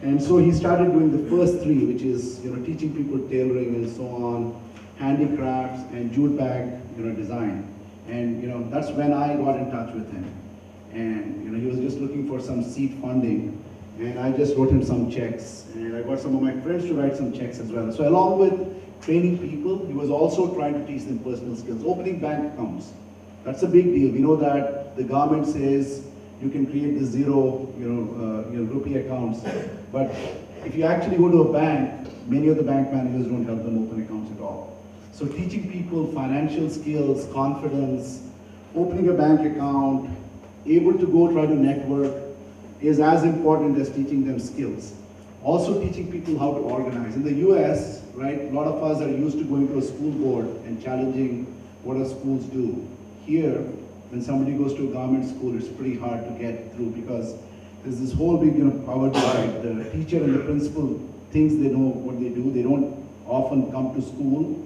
And so he started doing the first 3, which is teaching people tailoring and so on, handicrafts and jute bag design. And that's when I got in touch with him. And he was just looking for some seed funding, and I just wrote him some checks, and I got some of my friends to write some checks as well. So along with training people, he was also trying to teach them personal skills. Opening bank accounts, that's a big deal. We know that the government says you can create the zero rupee accounts, but if you actually go to a bank, many of the bank managers don't help them open accounts at all. So teaching people financial skills, confidence, opening a bank account, able to go try to network is as important as teaching them skills. Also teaching people how to organize. In the US, right, a lot of us are used to going to a school board and challenging what our schools do. Here, when somebody goes to a government school, it's pretty hard to get through because there's this whole big power divide. The teacher and the principal thinks they know what they do. They don't often come to school.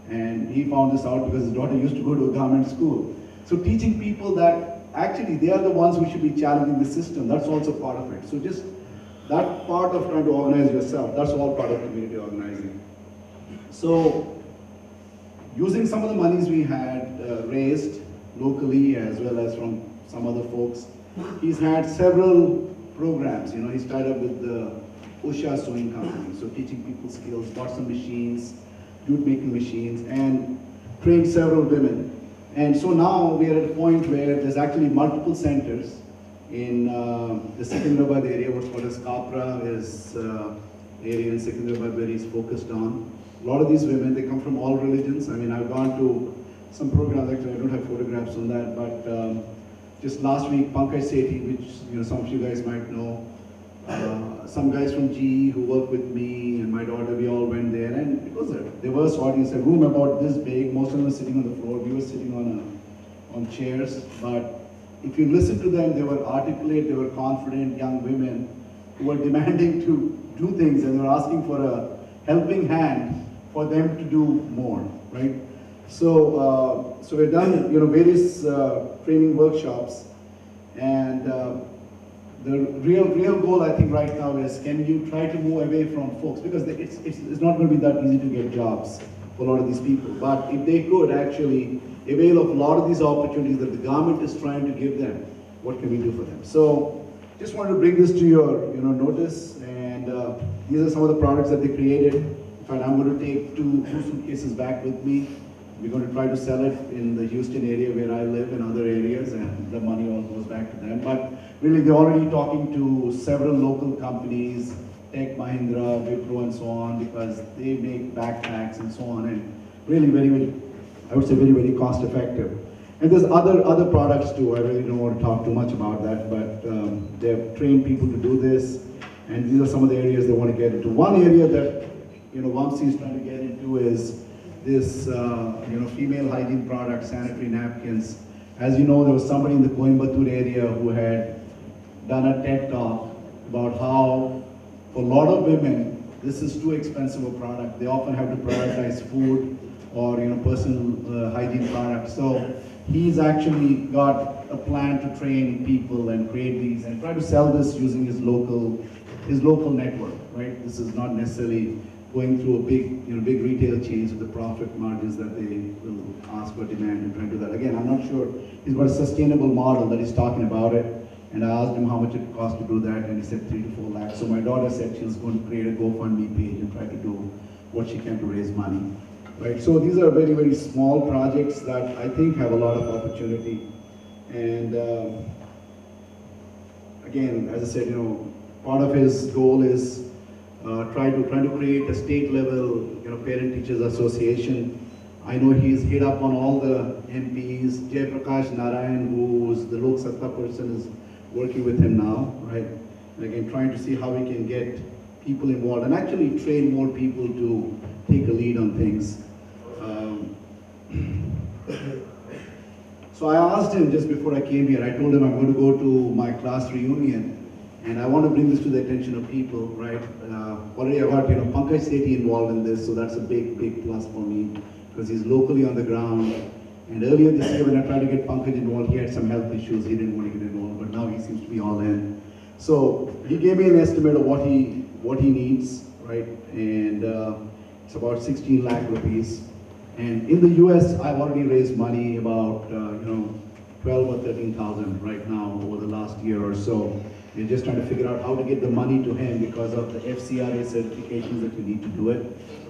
And he found this out because his daughter used to go to a government school. So teaching people that actually they are the ones who should be challenging the system, that's also part of it. So just that part of trying to organize yourself, that's all part of community organizing. So using some of the monies we had raised locally as well as from some other folks, he's had several programs. He started with the Usha sewing company, so teaching people skills, bought some machines, jute making machines, and trained several women. And so now we are at a point where there's actually multiple centers in the Secunderabad area, what's called as Kapra is area in Secunderabad where he's focused on. A lot of these women, they come from all religions. I mean, I've gone to some programs, actually I don't have photographs on that, but just last week, Pankaj Sethi, which some of you guys might know, some guys from GE who work with me and my daughter, we all went there, and it was a diverse audience, a room about this big, most of them were sitting on the floor, we were sitting on chairs, but if you listen to them, they were articulate, they were confident young women who were demanding to do things, and they were asking for a helping hand for them to do more, right? So, so we've done, various training workshops, and the real goal, I think, right now is, can you try to move away from folks, because it's not going to be that easy to get jobs for a lot of these people. But if they could actually avail of a lot of these opportunities that the government is trying to give them, what can we do for them? So, just wanted to bring this to your notice, and these are some of the products that they created. In fact, I'm going to take two suitcases back with me. We're going to try to sell it in the Houston area where I live and other areas, and the money all goes back to them. But really, they're already talking to several local companies, Tech Mahindra, Wipro, and so on, because they make backpacks and so on, and really very, I would say very cost effective. And there's other products too. I really don't want to talk too much about that, but they have trained people to do this, and these are some of the areas they want to get into. One area that Vamsi is trying to get into is this female hygiene products, sanitary napkins. As you know, there was somebody in the Coimbatore area who had done a TED talk about how, for a lot of women, this is too expensive a product. They often have to prioritize food or personal hygiene products. So he's actually got a plan to train people and create these and try to sell this using his local network, right? This is not necessarily going through a big retail chains with the profit margins that they will ask for, demand, and try to do that. Again, I'm not sure he's got a sustainable model that he's talking about it, and I asked him how much it cost to do that, and he said 3 to 4 lakhs. So my daughter said she's going to create a GoFundMe page and try to do what she can to raise money, right? So these are very small projects that I think have a lot of opportunity, and again, as I said, part of his goal is trying to create a state level, parent teachers association. I know he's hit up on all the MPs. Jay Prakash Narayan, who's the Lok Satta person, is working with him now, right? And again, trying to see how we can get people involved and actually train more people to take a lead on things. So I asked him just before I came here, I told him I'm going to go to my class reunion, and I want to bring this to the attention of people, right? Already I got, Pankaj Sethi involved in this, so that's a big plus for me, because he's locally on the ground. And earlier this year when I tried to get Pankaj involved, he had some health issues, he didn't want to get involved, but now he seems to be all in. So he gave me an estimate of what he needs, right? And it's about 16 lakh rupees. And in the US, I've already raised money about, 12 or 13,000 right now over the last year or so. We're just trying to figure out how to get the money to him because of the FCRA certifications that you need to do it.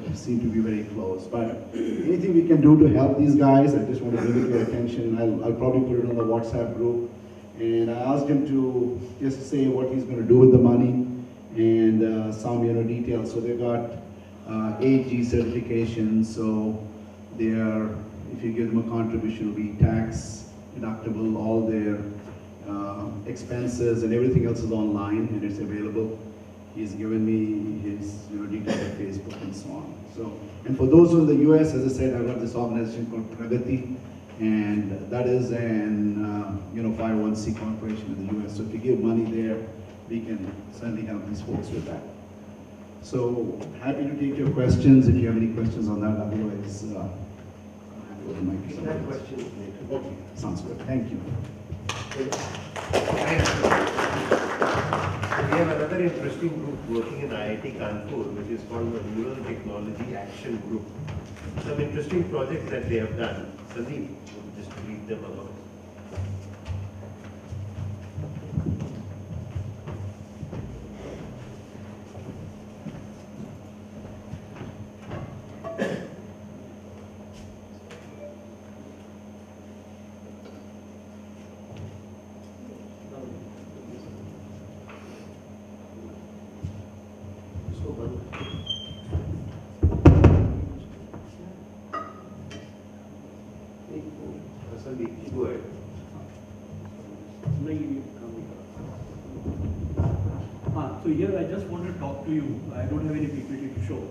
We seem to be very close. But anything we can do to help these guys, I just want to bring it to your attention. I'll probably put it on the WhatsApp group. And I asked him to just say what he's going to do with the money and some details. So they've got 8G certifications. So they are, if you give them a contribution, it'll be tax deductible, all their expenses and everything else is online and it's available. He's given me his details on Facebook and so on. So, and for those who in the US, as I said, I've got this organization called Pragati, and that is an 501c corporation in the US. So if you give money there, we can certainly help these folks with that. So happy to take your questions if you have any questions on that. Otherwise, I'll hand over the mic to someone else. Questions later. Okay, sounds good. Thank you. We have another interesting group working in IIT Kanpur, which is called the Rural Technology Action Group. Some interesting projects that they have done. Sandeep, just read them about. Go ahead. So here I just want to talk to you. I don't have any PPT to show.